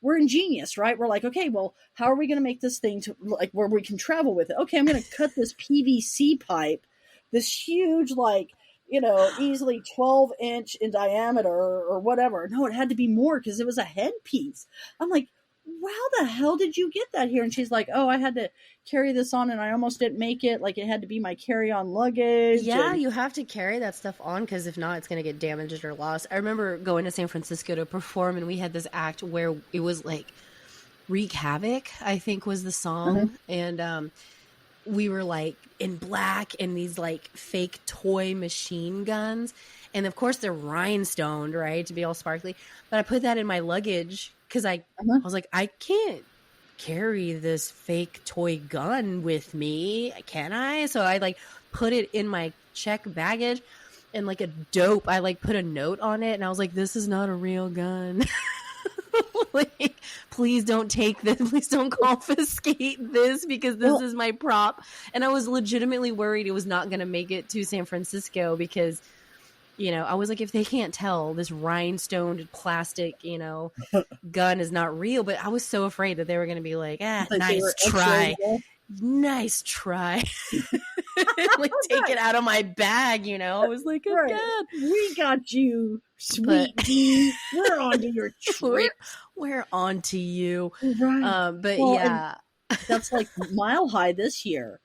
we're ingenious, right? We're like, okay, well, how are we going to make this thing to like where we can travel with it? Okay, I'm going to cut this PVC pipe, this huge, easily 12-inch in diameter or whatever. No, it had to be more because it was a headpiece. I'm like, how the hell did you get that here? And she's like, oh, I had to carry this on and I almost didn't make it. Like it had to be my carry-on luggage. Yeah, you have to carry that stuff on because if not, it's going to get damaged or lost. I remember going to San Francisco to perform and we had this act where it was like Wreak Havoc, I think was the song. And we were like in black and these like fake toy machine guns. And of course they're rhinestoned, right? To be all sparkly. But I put that in my luggage because I was like, I can't carry this fake toy gun with me, can I? So I like put it in my check baggage and like a dope, I like put a note on it and I was like, this is not a real gun. Like, please don't take this. Please don't confiscate this because this is my prop. And I was legitimately worried it was not going to make it to San Francisco because I was like, if they can't tell this rhinestoned plastic, gun is not real. But I was so afraid that they were going to be like, nice try. Nice try. Like, take it out of my bag, I was like, oh, God. We got you, sweet Dee. We're on to your trip. We're on to you. Right. But yeah. That's like Mile High this year.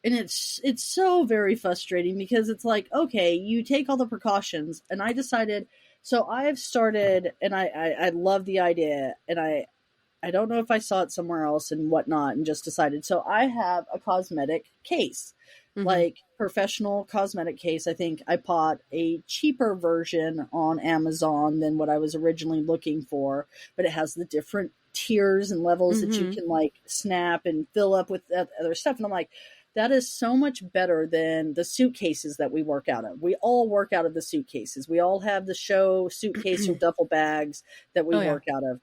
And it's so very frustrating because it's like, okay, you take all the precautions. And I decided, so I've started, and I love the idea, and I don't know if I saw it somewhere else and whatnot and just decided. So I have a cosmetic case, Mm-hmm. like professional cosmetic case. I think I bought a cheaper version on Amazon than what I was originally looking for, but it has the different tiers and levels that you Mm-hmm. can like snap and fill up with that other stuff. And I'm like, that is so much better than the suitcases that we work out of. We all work out of the suitcases. We all have the show suitcase or duffel bags that we Oh yeah. work out of.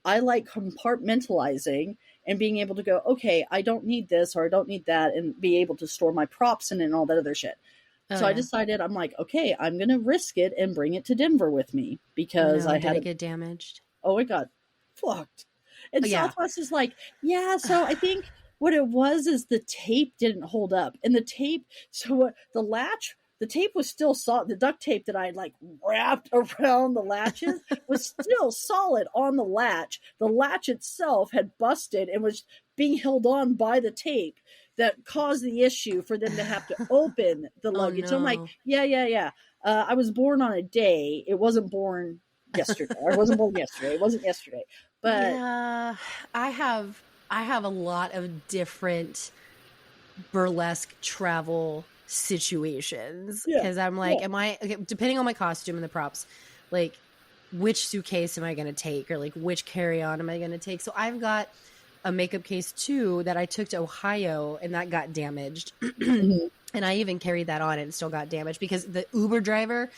I like compartmentalizing and being able to go, okay, I don't need this or I don't need that, and be able to store my props in it and all that other shit. Oh So I yeah. decided, I'm like, okay, I'm going to risk it and bring it to Denver with me Oh because no, I did had it a, get damaged? oh, it got fucked. And Oh, yeah. Southwest is like, yeah, so I think what it was is the tape didn't hold up. And the tape, so what the latch, the tape was still solid. The duct tape that I like wrapped around the latches was still solid on the latch. The latch itself had busted and was being held on by the tape that caused the issue for them to have to open the Oh luggage. So I'm like, no. yeah. I was born on a day. It wasn't born yesterday. I wasn't born yesterday. It wasn't yesterday. But Yeah, I have a lot of different burlesque travel situations yeah, because I'm like, yeah. am I okay, depending on my costume and the props, like which suitcase am I going to take, or like which carry-on am I going to take? So I've got a makeup case too that I took to Ohio and that got damaged. Mhm. And I even carried that on and it still got damaged because the Uber driver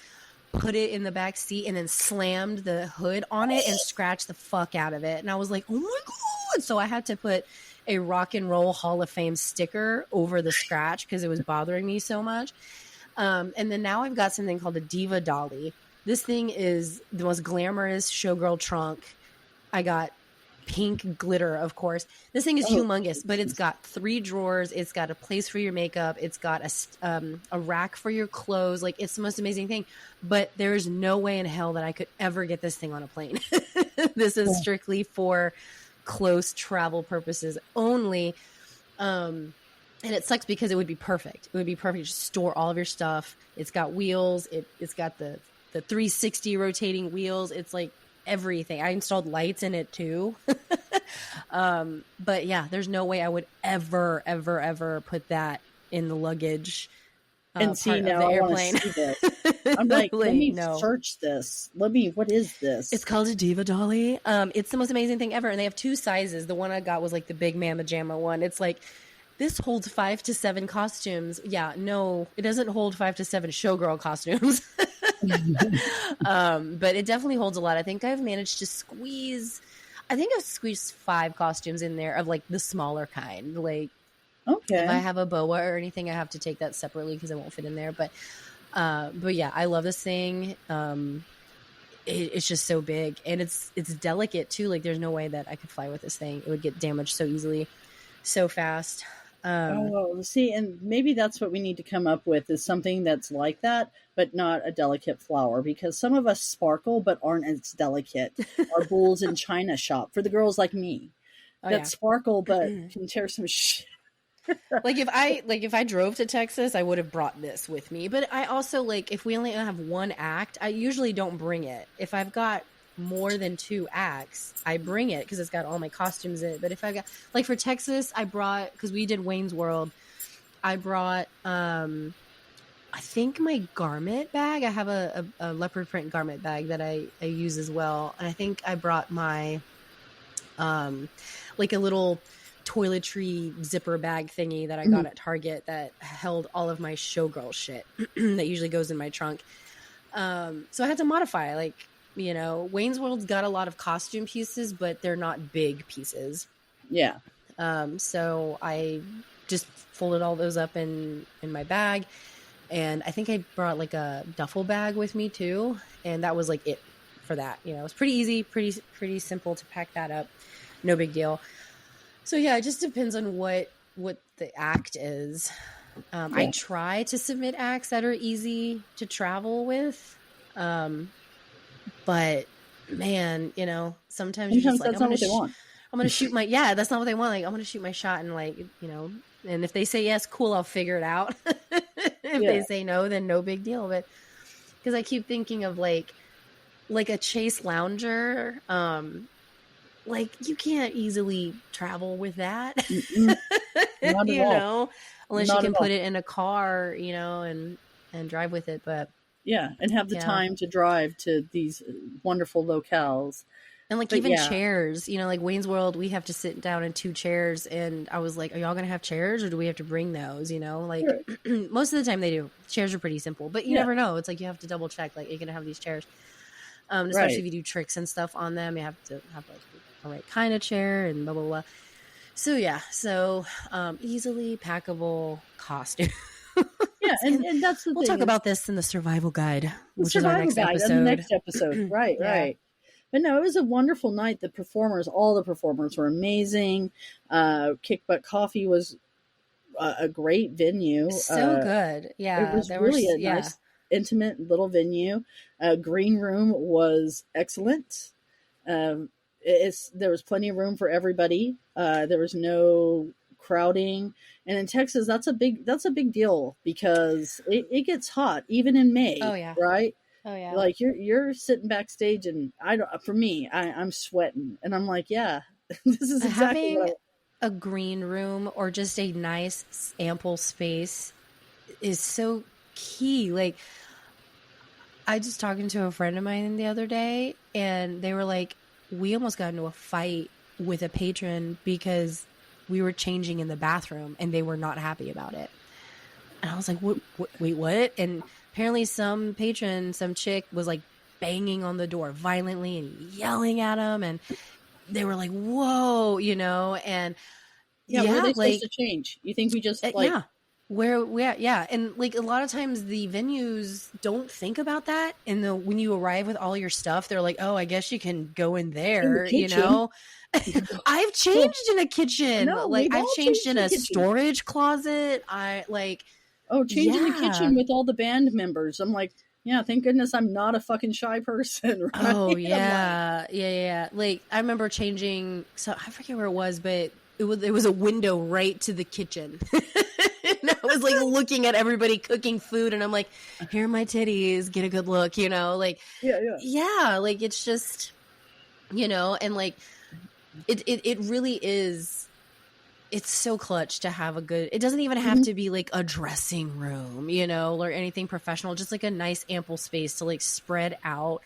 put it in the back seat and then slammed the hood on it and scratched the fuck out of it. And I was like, oh my God. So I had to put a Rock and Roll Hall of Fame sticker over the scratch because it was bothering me so much. And then now I've got something called a Diva Dolly. This thing is the most glamorous showgirl trunk. I got pink glitter, of course. This thing is Oh, humongous, but it's got 3 drawers. It's got a place for your makeup. It's got a rack for your clothes. Like, it's the most amazing thing. But there's no way in hell that I could ever get this thing on a plane. This is strictly for close travel purposes only. And it sucks because it would be perfect. It would be perfect to store all of your stuff. It's got wheels. It's got the 360 rotating wheels. It's like everything. I installed lights in it too. But yeah, there's no way I would ever put that in the luggage and see, part of now the I want to airplane. see this. I'm like, let me No. search this. What is this? It's called a Diva Dolly. It's the most amazing thing ever. And they have 2 sizes. The one I got was like the big Mamma Jamma one. It's like, this holds 5 to 7 costumes. Yeah, no, it doesn't hold 5 to 7 showgirl costumes. But it definitely holds a lot. I think I've squeezed 5 costumes in there of like the smaller kind. Like, Okay. if I have a boa or anything, I have to take that separately because it won't fit in there. But yeah, I love this thing. It's just so big, and it's delicate too. Like, there's no way that I could fly with this thing. It would get damaged so easily, so fast. Oh, see, and maybe that's what we need to come up with, is something that's like that, but not a delicate flower, because some of us sparkle but aren't as delicate. Our bulls in China shop for the girls like me Oh, that yeah. sparkle but can tear some shit. Like, if I drove to Texas, I would have brought this with me. But I also, like, if we only have one act, I usually don't bring it. If I've got more than 2 acts, I bring it because it's got all my costumes in it. But if I got, like, for Texas, I brought, because we did Wayne's World, I brought I think my garment bag. I have a leopard print garment bag that I use as well. And I think I brought my like a little toiletry zipper bag thingy that I got at Target that held all of my showgirl shit that usually goes in my trunk. So I had to modify, like, you know, Wayne's World's got a lot of costume pieces, but they're not big pieces. Yeah. So I just folded all those up in my bag. And I think I brought like a duffel bag with me too. And that was like it for that. You know, it was pretty easy, pretty simple to pack that up. No big deal. So yeah, it just depends on what the act is. I try to submit acts that are easy to travel with. But man, you know, sometimes you're just like, that's not what they want. I'm going to shoot my, that's not what they want. Like, I'm going to shoot my shot and, like, you know, and if they say yes, cool, I'll figure it out. If they say no, then no big deal. But because I keep thinking of like a Chase Lounger, like you can't easily travel with that. Not at You all. know, unless you Not at can all. put it in a car, you know, and drive with it. But Yeah, and have the yeah. time to drive to these wonderful locales. And like But even yeah, chairs, you know, like Wayne's World, we have to sit down in 2 chairs, and I was like, "Are y'all gonna have chairs, or do we have to bring those?" You know, like sure. most of the time they do. Chairs are pretty simple, but you Yeah, never know. It's like you have to double check, like you're gonna have these chairs, especially right. if you do tricks and stuff on them. You have to have like the right kind of chair and blah blah blah. So yeah, so easily packable costume. Yeah, And and that's the we'll thing talk is about this in the survival guide, the which is our survival next guide on the episode. next episode. Right, Yeah. right. But no, it was a wonderful night. The performers, all the performers were amazing. Kick Butt Coffee was a great venue. So good. It Yeah. was There really was, a yeah. nice, intimate little venue. Green Room was excellent. There was plenty of room for everybody. There was no crowding, and in Texas, that's a big deal because it gets hot even in May, Oh, yeah. right? Oh, yeah. Like you're sitting backstage, and I don't. For me, I'm sweating, and I'm like, yeah, this is exactly what Having I. a green room or just a nice, ample space is so key. Like, I just talking to a friend of mine the other day, and they were like, we almost got into a fight with a patron because we were changing in the bathroom and they were not happy about it. And I was like, wait, what? And apparently some patron, some chick was like banging on the door violently and yelling at them. And they were like, whoa, you know, and Yeah, where are they supposed like, to change? You think we just like yeah. Where yeah, and like a lot of times the venues don't think about that, and when you arrive with all your stuff, they're like, "Oh, I guess you can go in there," you know. I've changed in a kitchen, No, like we've I've all changed in in the a kitchen. storage closet. I like, change in the yeah. kitchen with all the band members. I'm like, yeah, thank goodness I'm not a fucking shy person. Right? Oh yeah, yeah. Like I remember changing. So I forget where it was, but it was a window right to the kitchen. And I was like looking at everybody cooking food, and I'm like, here are my titties, get a good look, you know, like, yeah, like it's just, you know, and like it really is. It's so clutch to have a good. It doesn't even have to be like a dressing room, you know, or anything professional. Just like a nice ample space to like spread out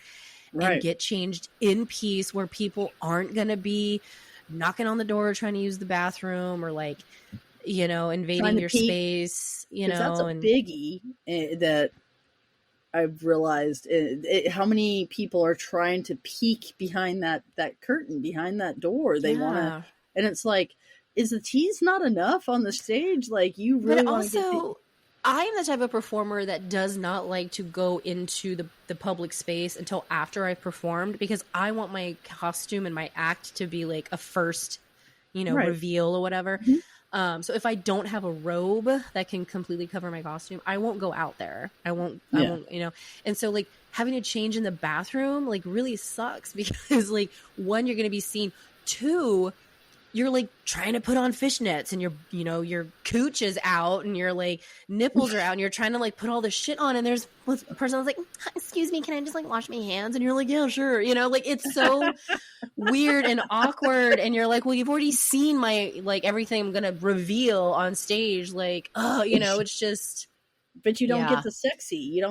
and get changed in peace, where people aren't gonna be knocking on the door trying to use the bathroom or like, you know, invading your space, you know. That's a biggie that I've realized how many people are trying to peek behind that curtain, behind that door. They want to, and it's like, is the tease not enough on the stage? Like you really want to get I am the type of performer that does not like to go into the public space until after I've performed, because I want my costume and my act to be like a first, you know, reveal or whatever. So if I don't have a robe that can completely cover my costume, I won't go out there. I won't, you know. And so like having to change in the bathroom like really sucks, because like, one, you're going to be seen. Two, you're like trying to put on fishnets and your cooch is out and your like nipples are out and you're trying to like put all this shit on, and there's a person that's like, excuse me, can I just like wash my hands? And you're like, yeah, sure. You know, like it's so weird and awkward, and you're like, well, you've already seen my like everything I'm gonna reveal on stage, like, oh, you know, it's just. But you don't get the sexy. You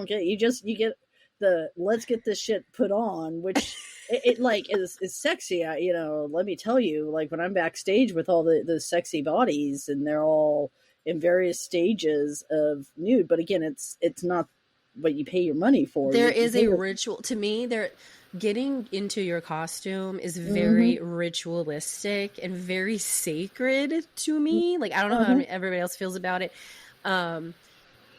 get the let's get this shit put on, which it like is sexy. You know, let me tell you, like when I'm backstage with all the sexy bodies and they're all in various stages of nude. But again, it's not what you pay your money for. There is a ritual to me. Getting into your costume is very ritualistic and very sacred to me. Like, I don't know how everybody else feels about it.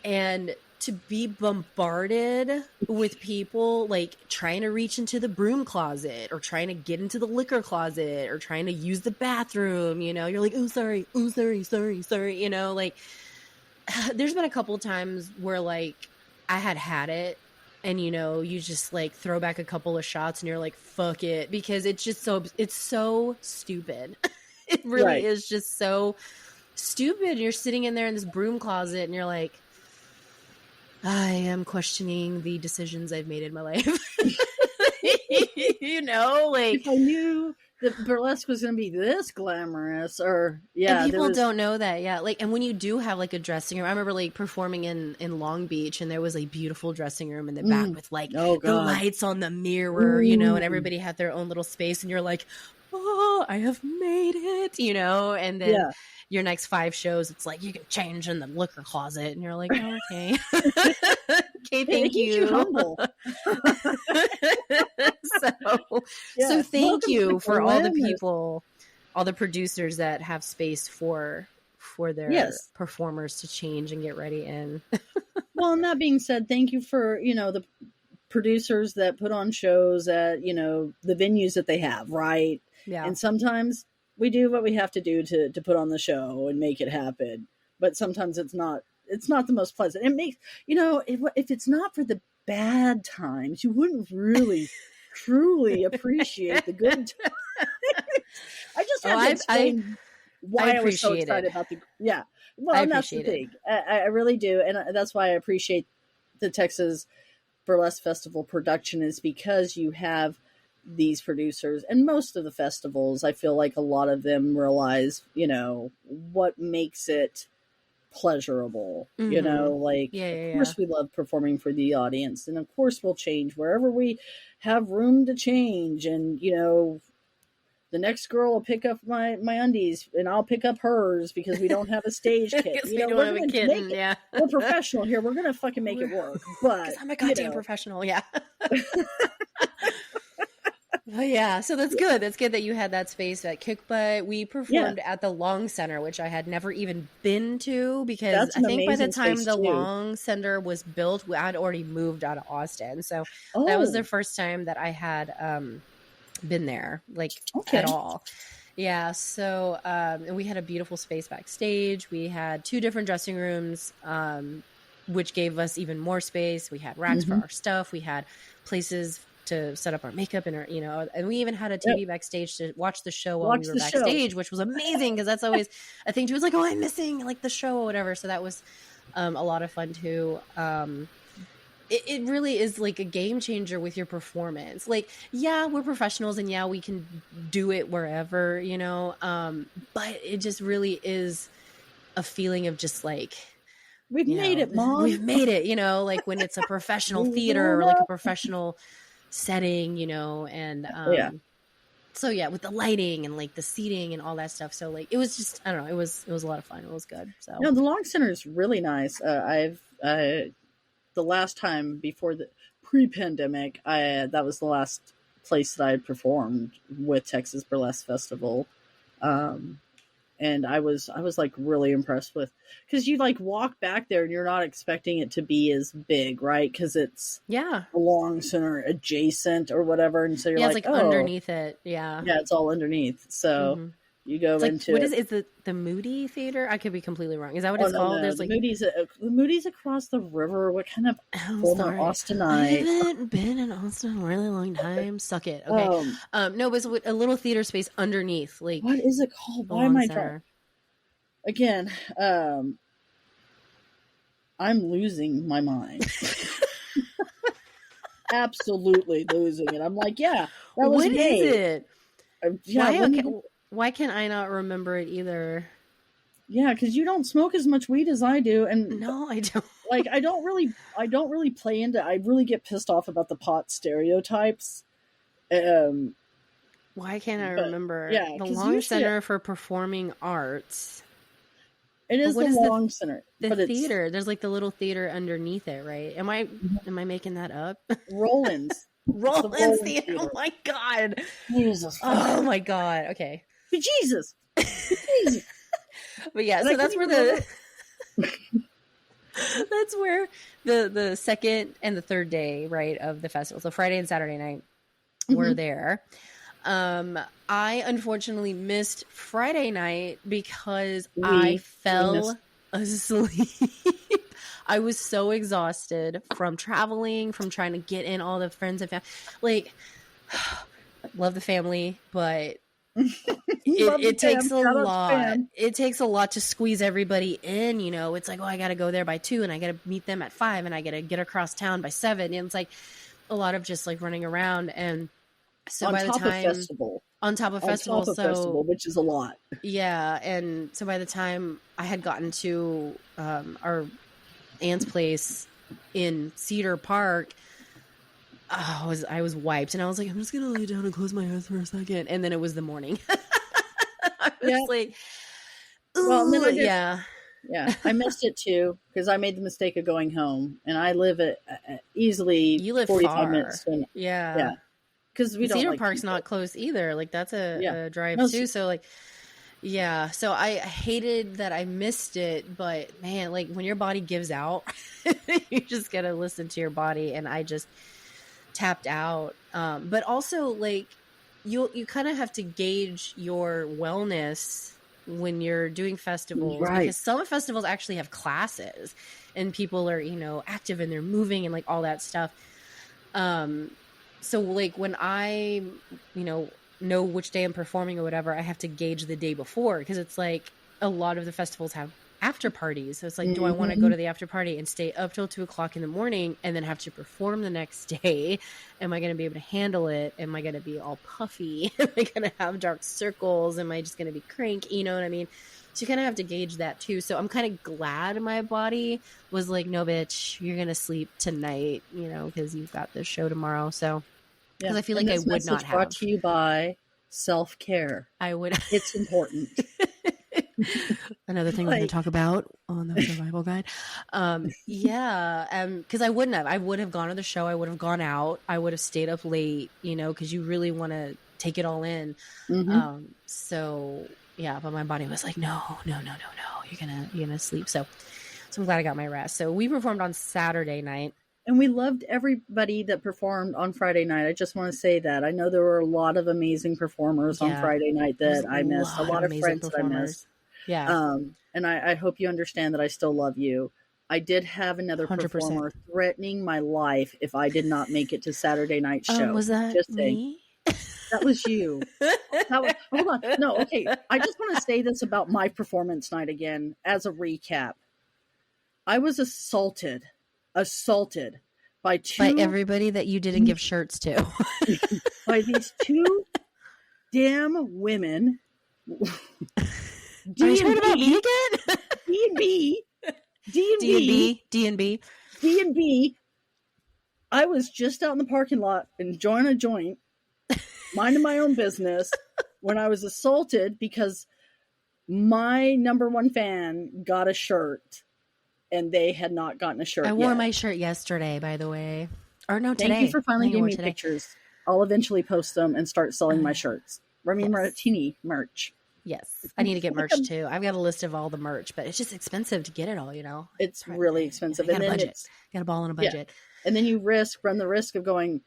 And to be bombarded with people like trying to reach into the broom closet or trying to get into the liquor closet or trying to use the bathroom, you know, you're like, oh, sorry, you know, like there's been a couple of times where like I had it, and you know, you just like throw back a couple of shots and you're like, fuck it, because it's so stupid. It really is just so stupid. You're sitting in there in this broom closet and you're like, I am questioning the decisions I've made in my life. You know, like if I knew that burlesque was going to be this glamorous, or yeah, and people don't know that. Yeah. Like, and when you do have like a dressing room, I remember like performing in Long Beach, and there was a beautiful dressing room in the back with like the lights on the mirror, you know, and everybody had their own little space, and you're like, oh, I have made it, you know, and then your next 5 shows, it's like you can change in the liquor closet, and you're like, oh, okay. Okay, thank you. Humble. So thank you for all the people, all the producers that have space for their performers to change and get ready in. Well, and that being said, thank you for, you know, the producers that put on shows at, you know, the venues that they have, right? Yeah. And sometimes we do what we have to do to put on the show and make it happen. But sometimes it's not the most pleasant. It makes, you know, if it's not for the bad times, you wouldn't really truly appreciate the good times. I just have to explain why I was so excited about the, well, and that's the thing. I really do. And that's why I appreciate the Texas Burlesque Festival production, is because you have these producers, and most of the festivals, I feel like a lot of them realize, you know, what makes it pleasurable, you know, like, of course we love performing for the audience, and of course we'll change wherever we have room to change, and, you know, the next girl will pick up my undies and I'll pick up hers because we don't have a stage kit. You know, we don't have a kitten, we're professional here. We're going to fucking make it work. But I'm a goddamn professional, Well, yeah, so that's good. That's good that you had that space at Kick Butt. We performed at the Long Center, which I had never even been to, because I think by the time the Long Center was built, I'd already moved out of Austin. So that was the first time that I had been there, like, at all. Yeah, so and we had a beautiful space backstage. We had 2 different dressing rooms, which gave us even more space. We had racks for our stuff. We had places to set up our makeup and our, you know, and we even had a TV backstage to watch the show while we were backstage, which was amazing, because that's always a thing. She was like, oh, I'm missing like the show or whatever. So that was a lot of fun too. It really is like a game changer with your performance. Like, yeah, we're professionals, and yeah, we can do it wherever, you know, but it just really is a feeling of just like, we've made it, Mom. We've made it, you know, like when it's a professional theater or like a professional setting, you know, and so yeah, with the lighting and like the seating and all that stuff. So like, it was just, I don't know, it was a lot of fun. It was good. So no, the Long Center is really nice. The last time before the pre-pandemic, that was the last place that I had performed with Texas Burlesque Festival. And I was like really impressed with, because you like walk back there and you're not expecting it to be as big, right? Because it's a Long Center adjacent or whatever, and so you're it's like underneath it, it's all underneath. So you go into what is the Moody Theater? I could be completely wrong. Is that what it's called? No. There's like Moody's across the river. What kind of former Austinite? I haven't been in Austin in a really long time. Suck it. Okay. No, but it's a little theater space underneath. Like, what is it called? Why am I drawing? Again, I'm losing my mind. Absolutely losing it. I'm like, that was what is it? Why can I not remember it either? Yeah, because you don't smoke as much weed as I do, and no, I don't. Like, I don't really play into. I really get pissed off about the pot stereotypes. Why can't I remember? Yeah, the Long Center for Performing Arts. It is the Long Center. The theater. There's like the little theater underneath it, right? Am I making that up? Rollins. Rollins Theater. Oh my God. Jesus. Oh my God. Okay. Jesus. But yeah, so that's where that's where the second and the third day, right, of the festival. So Friday and Saturday night were there. I unfortunately missed Friday night because I fell asleep. I was so exhausted from traveling, from trying to get in all the friends and family. Like, love the family, but it takes a lot. It takes a lot to squeeze everybody in, you know. It's like, oh, I got to go there by 2 and I got to meet them at 5 and I got to get across town by 7. And it's like a lot of just like running around, and So on by the top time of festival, on top of festival, which is a lot. Yeah, and so by the time I had gotten to our aunt's place in Cedar Park, I was wiped, and I was like, I'm just gonna lay down and close my eyes for a second, and then it was the morning. I was like, ooh, well, then yeah. Yeah, I missed it too because I made the mistake of going home, and I live at easily You live 45 far. minutes. Yeah, because we don't Cedar like Park's people. not close either. Like that's a drive No, too. So like, yeah. So I hated that I missed it, but man, like when your body gives out, you just gotta listen to your body, and I just tapped out. But also like you kind of have to gauge your wellness when you're doing festivals, right? Because some festivals actually have classes, and people are active and they're moving and like all that stuff. So like when I know which day I'm performing or whatever, I have to gauge the day before, because it's like a lot of the festivals have after parties. So it's like, do I want to go to the after party and stay up till 2:00 in the morning and then have to perform the next day? Am I going to be able to handle it? Am I going to be all puffy? Am I going to have dark circles? Am I just going to be cranky? You know what I mean? So you kind of have to gauge that too. So I'm kind of glad my body was like, no, bitch, you're going to sleep tonight, because you've got this show tomorrow. So, because I feel like I would not have. Brought to you by self-care. I would. It's important. Another thing we're going to talk about on the survival guide. Because I wouldn't have. I would have gone to the show. I would have gone out. I would have stayed up late, because you really want to take it all in. So yeah, but my body was like, no, you're gonna sleep. So I'm glad I got my rest. So we performed on Saturday night. And we loved everybody that performed on Friday night. I just want to say that. I know there were a lot of amazing performers on Friday night that I missed. A lot of friends that I missed. Yeah. And I hope you understand that I still love you. I did have another 100%. performer threatening my life if I did not make it to Saturday night show. Was that just me? That was you. Hold on. No, okay. I just want to say this about my performance night again as a recap. I was assaulted by everybody that you didn't give shirts to. By these two damn women. Are you talking about me again? D&B. I was just out in the parking lot enjoying a joint, minding my own business, when I was assaulted because my number one fan got a shirt and they had not gotten a shirt yet. I wore my shirt yesterday, by the way. Or no, today. Thank you for finally giving me pictures. I'll eventually post them and start selling my shirts. Remi Martini merch. Yes. I need to get merch too. I've got a list of all the merch, but it's just expensive to get it all, It's really expensive. Got a budget. Got a ball on a budget. Yeah. And then you run the risk of going,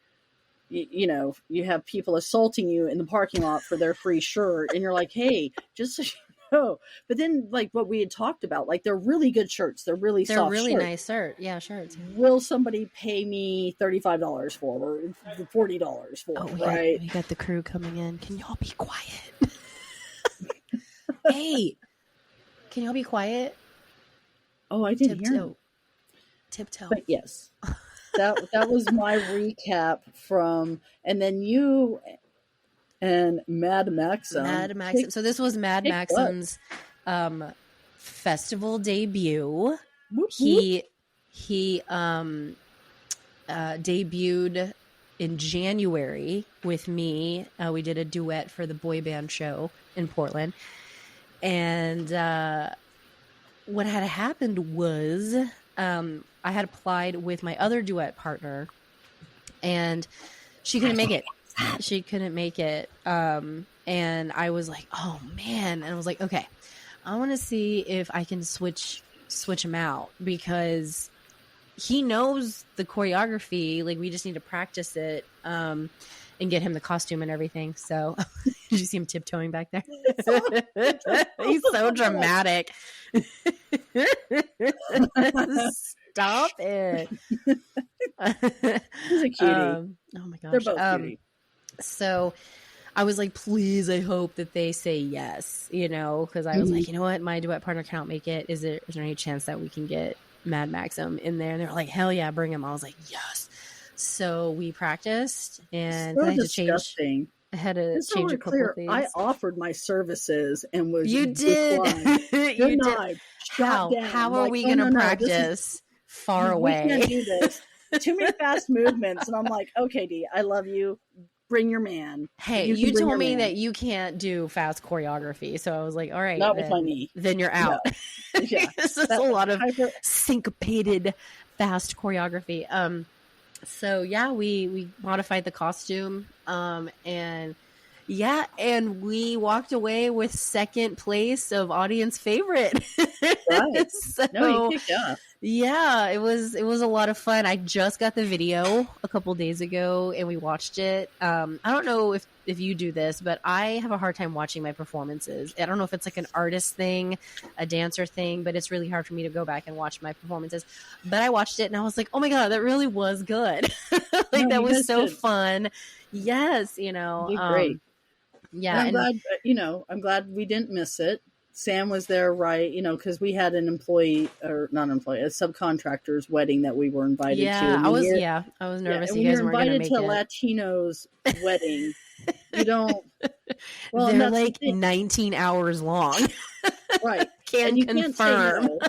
you have people assaulting you in the parking lot for their free shirt. And you're like, hey, just so you know. But then like what we had talked about, like they're really good shirts. They're really soft. They're really nice shirts. Will somebody pay me $35 for it or $40 for it? Right. We got the crew coming in. Can y'all be quiet? Hey, can y'all be quiet? Oh, I didn't hear. Tiptoe. But yes, that was my recap from, and then you and Mad Maxim. So this was Mad Maxim's festival debut. He debuted in January with me. We did a duet for the boy band show in Portland. And what had happened was I had applied with my other duet partner, and she couldn't make it. And I was like, oh, man. And I was like, okay, I want to see if I can switch him out, because he knows the choreography. Like, we just need to practice it and get him the costume and everything. So did you see him tiptoeing back there? He's so dramatic. Stop it. He's a cutie. Oh my gosh. They're both cutie. So I was like, please, I hope that they say yes, because I was like, you know what? My duet partner cannot make it. Is there any chance that we can get Mad Maxim in there? And they were like, hell yeah, bring him. I was like, yes. So we practiced, and So I had to disgusting. change. I had to Just so change we're a couple clear, things. I offered my services and was You did. declined. You did. Denied. Shot down. How are Like, we oh, going to no, practice far we away? can't do this. Too many fast movements. And I'm like, okay, Dee, I love you. Bring your man. Hey, you told me that you can't do fast choreography. So I was like, all right. Not with my knee. Then you're out. Yeah. This is a lot of syncopated fast choreography. So yeah, we modified the costume. And we walked away with second place of audience favorite. Right. So, no, you kicked off. Yeah, it was a lot of fun. I just got the video a couple days ago and we watched it. I don't know if you do this, but I have a hard time watching my performances. I don't know if it's like an artist thing, a dancer thing, but it's really hard for me to go back and watch my performances. But I watched it and I was like, oh my God, that really was good. That was so fun. Yes, you did great. Yeah. And I'm glad we didn't miss it. Sam was there, right? Because we had a subcontractor's wedding that we were invited to. I was nervous. You guys weren't going to make it. When you're invited to Latino's wedding, you don't. Well, they're like 19 hours long. Right. Can't confirm. No,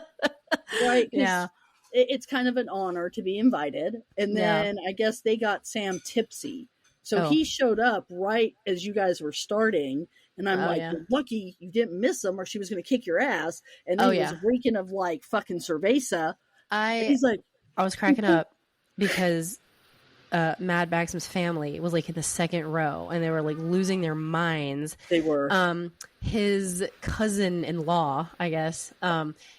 right. Yeah. It's kind of an honor to be invited. And then I guess they got Sam tipsy. So he showed up right as you guys were starting. And I'm you're lucky you didn't miss him or she was going to kick your ass. And then he was reeking of like fucking cerveza. He's like, I was cracking up because Mad Baxham's family was like in the second row and they were like losing their minds. They were. His cousin-in-law, I guess,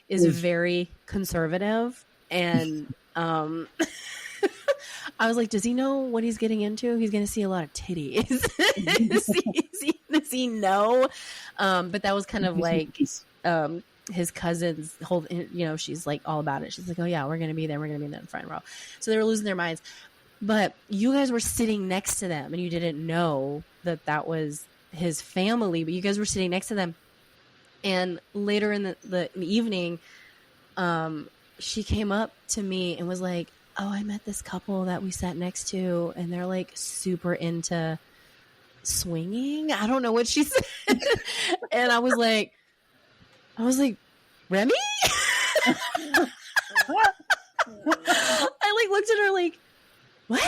is very conservative. And I was like, does he know what he's getting into? He's going to see a lot of titties. Does he know? But that was kind of like his cousin's whole, she's like all about it. She's like, oh yeah, we're going to be there. We're going to be in the front row. So they were losing their minds. But you guys were sitting next to them and you didn't know that was his family, but you guys were sitting next to them. And later in the evening, she came up to me and was like, oh, I met this couple that we sat next to and they're like super into swinging. I don't know what she said. And I was like, Remi? I like looked at her like, what?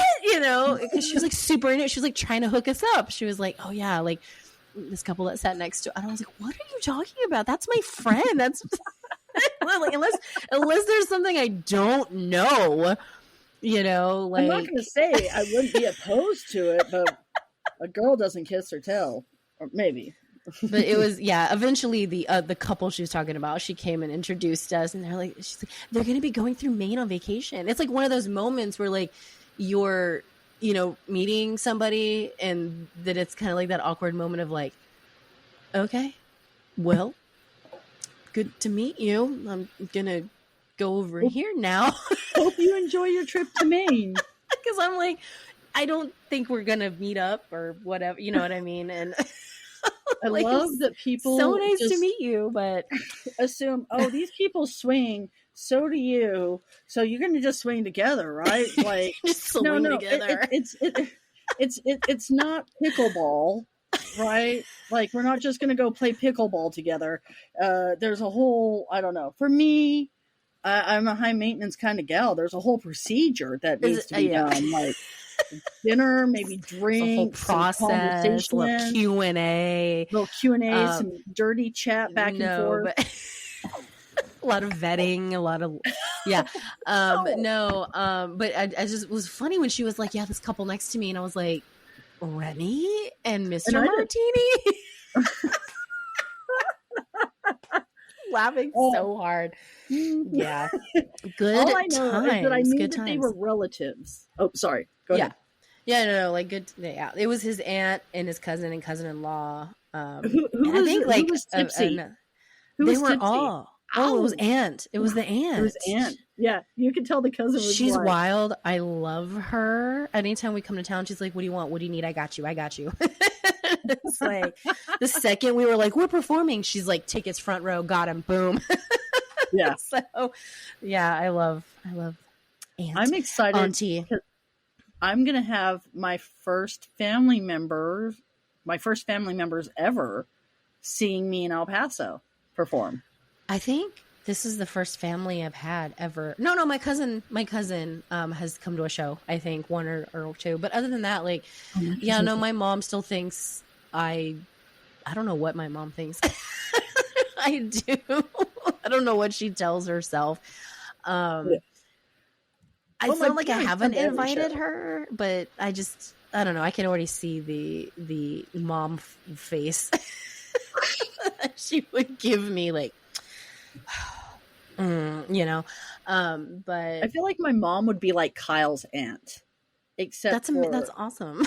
Because she was like super into it. She was like trying to hook us up. She was like, oh yeah, like this couple that sat next to, and I was like, what are you talking about? That's my friend. That's like, unless there's something I don't know, like I'm not going to say I wouldn't be opposed to it, but a girl doesn't kiss or tell, or maybe. But it was, eventually the couple she was talking about, she came and introduced us and she's like, they're going to be going through Maine on vacation. It's like one of those moments where like you're, meeting somebody and that it's kind of like that awkward moment of like, okay, well, good to meet you. I'm going to go over here now. Hope you enjoy your trip to Maine. Because I'm like, I don't think we're going to meet up or whatever. You know what I mean? And I love that people so nice to meet you, but assume, oh, these people swing. So do you. So you're going to just swing together, right? Like just swing together. It's not pickleball, right? Like we're not just going to go play pickleball together. There's a whole, I don't know. For me, I'm a high maintenance kind of gal. There's a whole procedure that needs to be done, like dinner, maybe drinks, process, little Q&A, some dirty chat back and forth. A lot of vetting, a lot of but I just, it was funny when she was like, this couple next to me, and I was like, Remi and Mr. Martini. Laughing so hard. Yeah. Good All I know times. Is that I knew good that times. They were relatives. Oh, sorry. Go ahead. Yeah, no, like good. Yeah, it was his aunt and his cousin and cousin-in-law. Who was tipsy? They were all. Oh, it was aunt. It was the aunt. It was aunt. Yeah, you could tell the cousin was. She's wild. I love her. Anytime we come to town, she's like, "What do you want? What do you need? I got you. It's like the second we were like, "We're performing," she's like, "Tickets front row. Got him. Boom." Yeah. So, yeah, I love aunt. I'm excited. Auntie. I'm going to have my first family members ever seeing me in El Paso perform. I think this is the first family I've had ever. No, my cousin has come to a show, I think one or two. But other than that, like, yeah, no, my mom still thinks I don't know what my mom thinks. I do. I don't know what she tells herself. I feel like I haven't invited her, but I don't know. I can already see the mom face. She would give me like, you know, but I feel like my mom would be like Kyle's aunt, except that's awesome.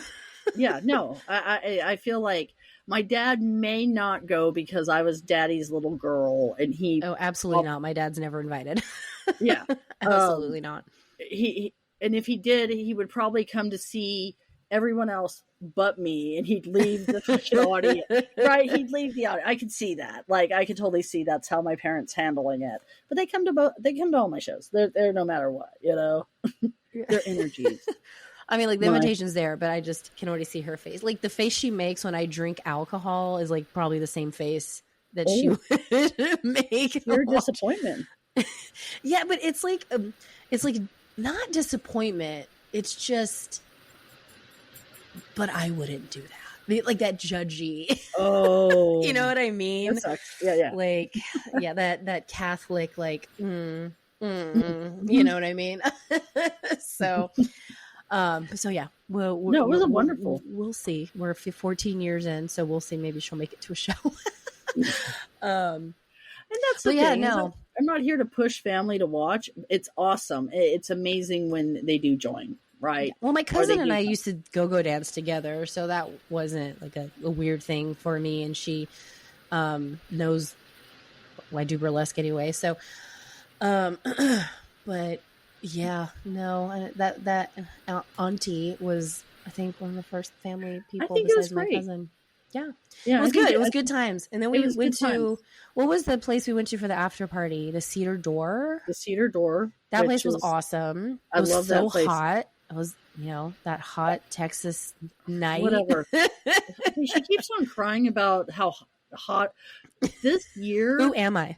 Yeah, no, I feel like my dad may not go because I was daddy's little girl, and absolutely not. My dad's never invited. Yeah, absolutely not. And if he did, he would probably come to see everyone else but me, and he'd leave the fucking audience. Right? He'd leave the audience. I could see that. Like, I could totally see that's how my parents handling it. But they come to all my shows. They're no matter what, you know. Their energies. I mean, like, the invitation's there, but I just can already see her face. Like, the face she makes when I drink alcohol is like probably the same face that she would make. Pure disappointment. Yeah, but it's like not disappointment. It's just, but I wouldn't do that. Like that judgy. Oh, you know what I mean? That sucks. Yeah. Like, yeah, that Catholic, like, you know what I mean? So yeah, it was wonderful. We'll see. We're 14 years in, so we'll see. Maybe she'll make it to a show. And that's the thing. No, I'm not here to push family to watch. It's awesome. It's amazing when they do join. Right. Well, my cousin and I used to go dance together, so that wasn't like a weird thing for me. And she knows I do burlesque anyway. So, but yeah, no, that auntie was, I think, one of the first family people besides my cousin. Yeah, it was good. It was good times. And then we went to, what was the place we went to for the after party? The Cedar Door. The Cedar Door. That place was awesome. It was so hot. It was, that hot Texas night. Whatever. She keeps on crying about how hot this year. Who am I?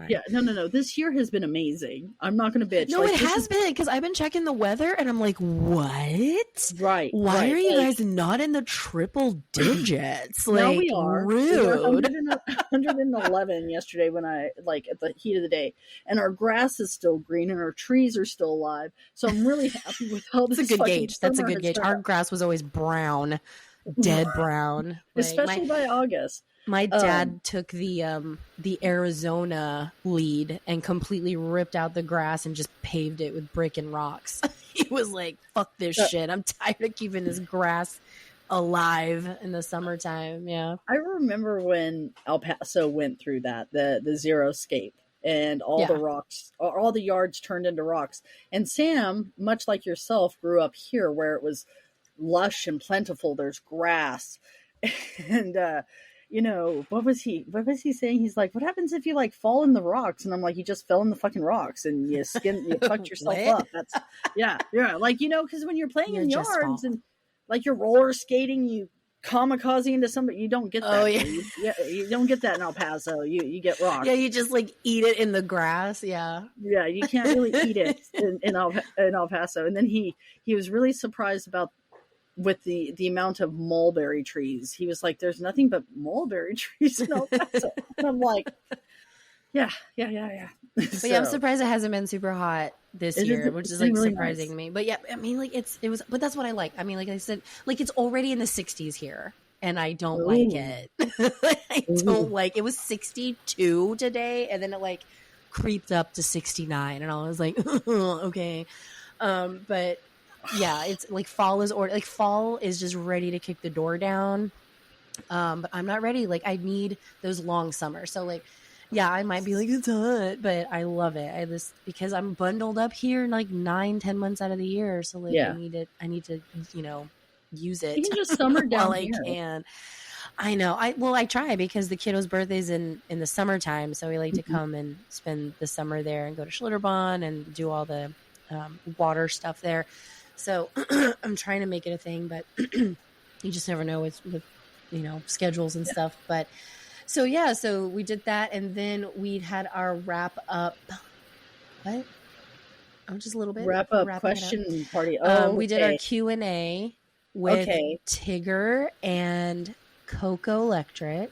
Yeah, no. This year has been amazing. I'm not going to bitch. No, it has been, because I've been checking the weather and I'm like, what? Right. Why are you guys not in the triple digits? Like, no, we are. Rude. We were 111 yesterday when at the heat of the day, and our grass is still green and our trees are still alive. So I'm really happy with how this. That's a good gauge. That's a good gauge. Our grass was always brown, dead brown, especially by August. My dad took the Arizona lead and completely ripped out the grass and just paved it with brick and rocks. He was like, fuck this shit. I'm tired of keeping this grass alive in the summertime. Yeah. I remember when El Paso went through that, the xeriscape, and all the rocks, all the yards turned into rocks. And Sam, much like yourself, grew up here where it was lush and plentiful. There's grass. And, what was he saying? He's like, what happens if you like fall in the rocks? And I'm like, you just fell in the fucking rocks and you fucked yourself up. That's yeah. Like, because when you're playing in yards and like you're roller skating, you kamikaze into somebody, you don't get that. Oh yeah. You don't get that in El Paso. You get rocks. Yeah, you just like eat it in the grass. Yeah. Yeah, you can't really eat it in El Paso. And then he was really surprised with the amount of mulberry trees. He was like, there's nothing but mulberry trees in El Paso. And I'm like, yeah. But yeah, I'm surprised it hasn't been super hot this year, which is like really surprising to me. But yeah, I mean, like but that's what I like. I mean, like I said, like it's already in the 60s here and I don't like it. I don't like, it was 62 today and then it like creeped up to 69 and I was like, okay. But yeah, it's like fall is just ready to kick the door down. But I'm not ready. Like I need those long summers. So like, yeah, I might be like, it's hot, but I love it. Because I'm bundled up here like 9-10 months out of the year. So like I need to, use it. You can just summer down while here. I can. I know. I try because the kiddo's birthday's in the summertime. So we like to come and spend the summer there and go to Schlitterbahn and do all the water stuff there. So I'm trying to make it a thing, but you just never know with schedules and stuff. But so we did that, and then we had our wrap up. What? I'm just a little bit wrap up question party. We did our Q&A with Tigger and Coco Electric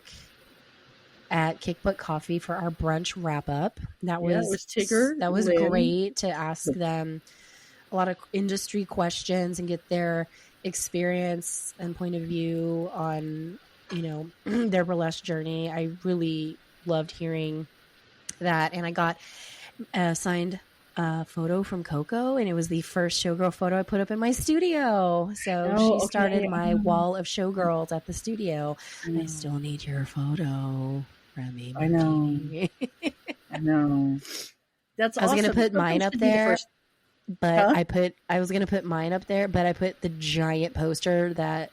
at Kick Butt Coffee for our brunch wrap up. That was Tigger. That was great to ask them a lot of industry questions and get their experience and point of view on, their burlesque journey. I really loved hearing that. And I got a signed photo from Coco, and it was the first showgirl photo I put up in my studio. So she started my wall of showgirls at the studio. I still need your photo, Remi. I know. That's awesome. I was going to put mine up there. But I was going to put mine up there, but I put the giant poster that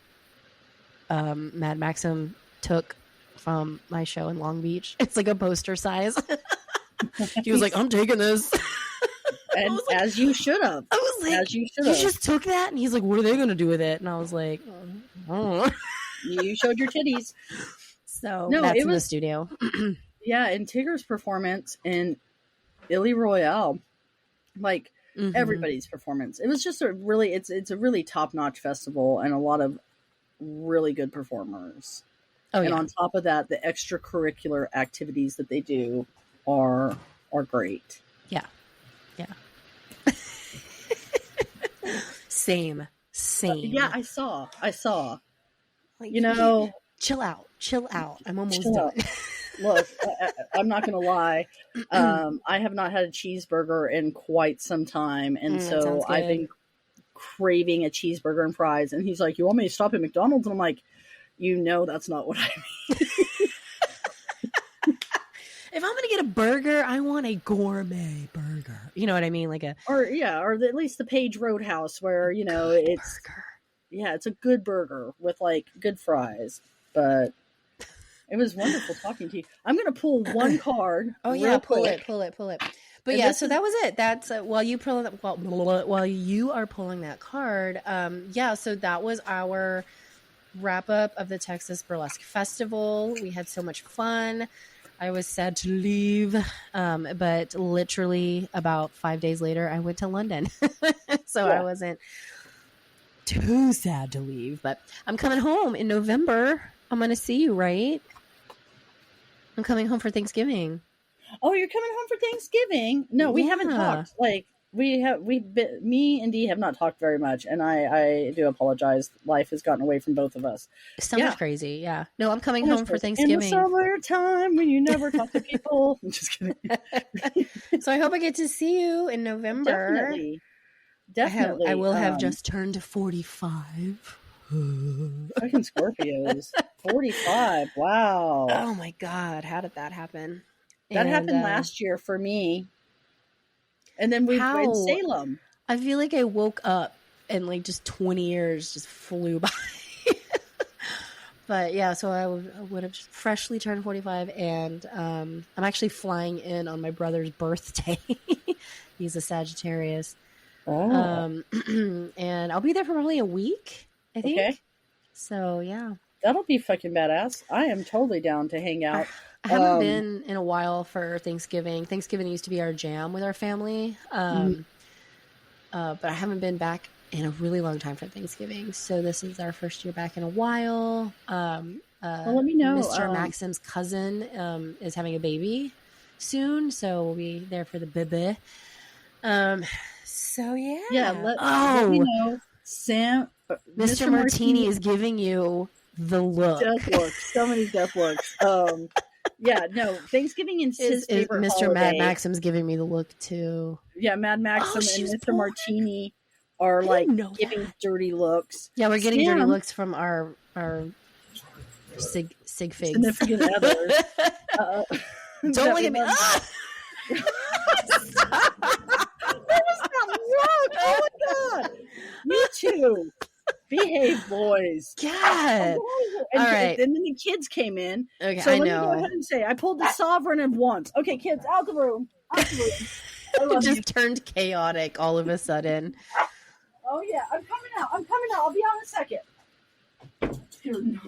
Mad Maxim took from my show in Long Beach. It's like a poster size. He was like, I'm taking this. And as you should have. I was like, as you should have. You just took that? And he's like, what are they going to do with it? And I was like, oh. You showed your titties. So that's in the studio. Yeah, and Tigger's performance in Illy Royale, like, everybody's performance. It was just it's a really top-notch festival and a lot of really good performers. And on top of that, the extracurricular activities that they do are great. Yeah. Same. Yeah, I saw. Like, chill out. I'm almost done. Look, I'm not going to lie. I have not had a cheeseburger in quite some time. And so I've been craving a cheeseburger and fries. And he's like, you want me to stop at McDonald's? And I'm like, that's not what I mean. If I'm going to get a burger, I want a gourmet burger. You know what I mean? Or at least the Page Roadhouse where, it's, burger. Yeah, it's a good burger with good fries. But it was wonderful talking to you. I'm going to pull one card. Pull it. But so that was it. That's while you are pulling that card. So that was our wrap up of the Texas Burlesque Festival. We had so much fun. I was sad to leave, but literally about 5 days later, I went to London. I wasn't too sad to leave. But I'm coming home in November. I'm going to see you, right? I'm coming home for Thanksgiving. Oh, you're coming home for Thanksgiving? No, we haven't talked. Me and Dee have not talked very much, and I do apologize. Life has gotten away from both of us. Summer's crazy, yeah. No, I'm coming home for Thanksgiving. In the summertime when you never talk to people. I'm just kidding. So I hope I get to see you in November. Definitely. I will have just turned 45. Fucking Scorpios. 45. Wow. Oh my God. How did that happen? That happened last year for me. And then we went to Salem. I feel like I woke up and just 20 years just flew by. But yeah, so I would have freshly turned 45, and I'm actually flying in on my brother's birthday. He's a Sagittarius. Oh. And I'll be there for probably a week, I think. Okay. So yeah. That'll be fucking badass. I am totally down to hang out. I haven't been in a while for Thanksgiving. Thanksgiving used to be our jam with our family. But I haven't been back in a really long time for Thanksgiving. So this is our first year back in a while. Well, let me know. Mr. Maxim's cousin is having a baby soon. So we'll be there for the baby. So yeah. Yeah, let me know. Sam, Mr. Martini is giving you the look. Death looks. So many death looks. Yeah, no. Thanksgiving is his favorite Mr. holiday. Mad Maxim's giving me the look too. Yeah, Mad Maxim and Mr. Martini are giving dirty looks. Yeah, we're getting dirty looks from our sig figs. Significant others. Don't look at me. That was not look. Oh my God. You two. Behave, boys. God. All right. And then the kids came in. Okay, so I let know. me go ahead and say, I pulled the sovereign at once. Okay, kids, out the room. Out the room. It just turned chaotic all of a sudden. Oh yeah, I'm coming out. I'll be out in a second.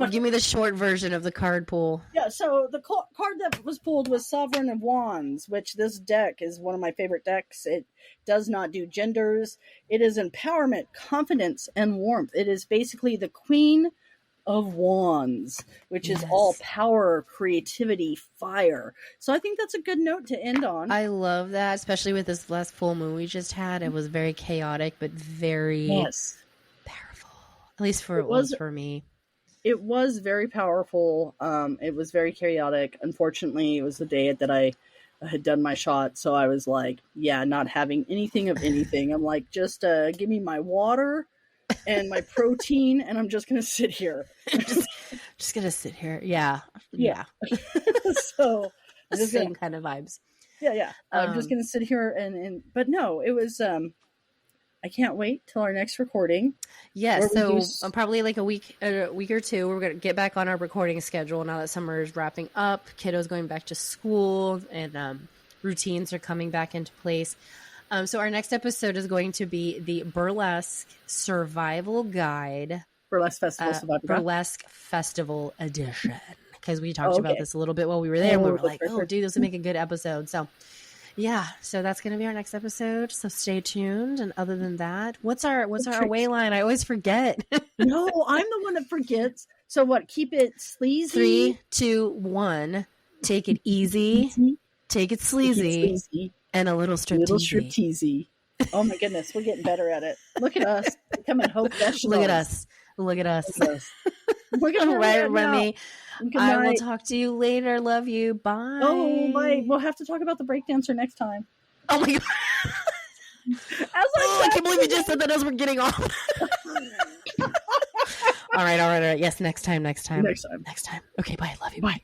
Give me the short version of the card pull. Yeah, so the card that was pulled was Sovereign of Wands, which this deck is one of my favorite decks. It does not do genders. It is empowerment, confidence, and warmth. It is basically the Queen of Wands, which is all power, creativity, fire. So I think that's a good note to end on. I love that, especially with this last full moon we just had. It was very chaotic, but very powerful. At least it was for me. It was very powerful. It was very chaotic. Unfortunately, it was the day that I had done my shot, so I was like, not having anything of anything. I'm like, just give me my water and my protein, and I'm just gonna sit here. just gonna sit here. Yeah. So the same kind of vibes. Yeah. I'm just gonna sit here but no, it was. I can't wait till our next recording. Yes, so probably like a week or two, we're going to get back on our recording schedule now that summer is wrapping up. Kiddos going back to school, and routines are coming back into place. So our next episode is going to be the Burlesque Survival Guide. Burlesque Festival Survival Guide. Burlesque Festival Edition. Because we talked about this a little bit while we were there. And we were like, dude, this would make a good episode. So... yeah, so that's going to be our next episode. So stay tuned. And other than that, what's our away line? I always forget. No, I'm the one that forgets. So what? Keep it sleazy. 3, 2, 1. Take it easy. Take it sleazy. And a little stripteasy. Oh my goodness, we're getting better at it. Look at us becoming Hope Vegetables. Look at us. Look at right, Remi. I will talk to you later. Love you. Bye. Oh, bye. We'll have to talk about the breakdancer next time. Oh my god. I can't believe you just said that as we're getting off. All right. Yes, next time. Okay, bye. Love you. Bye.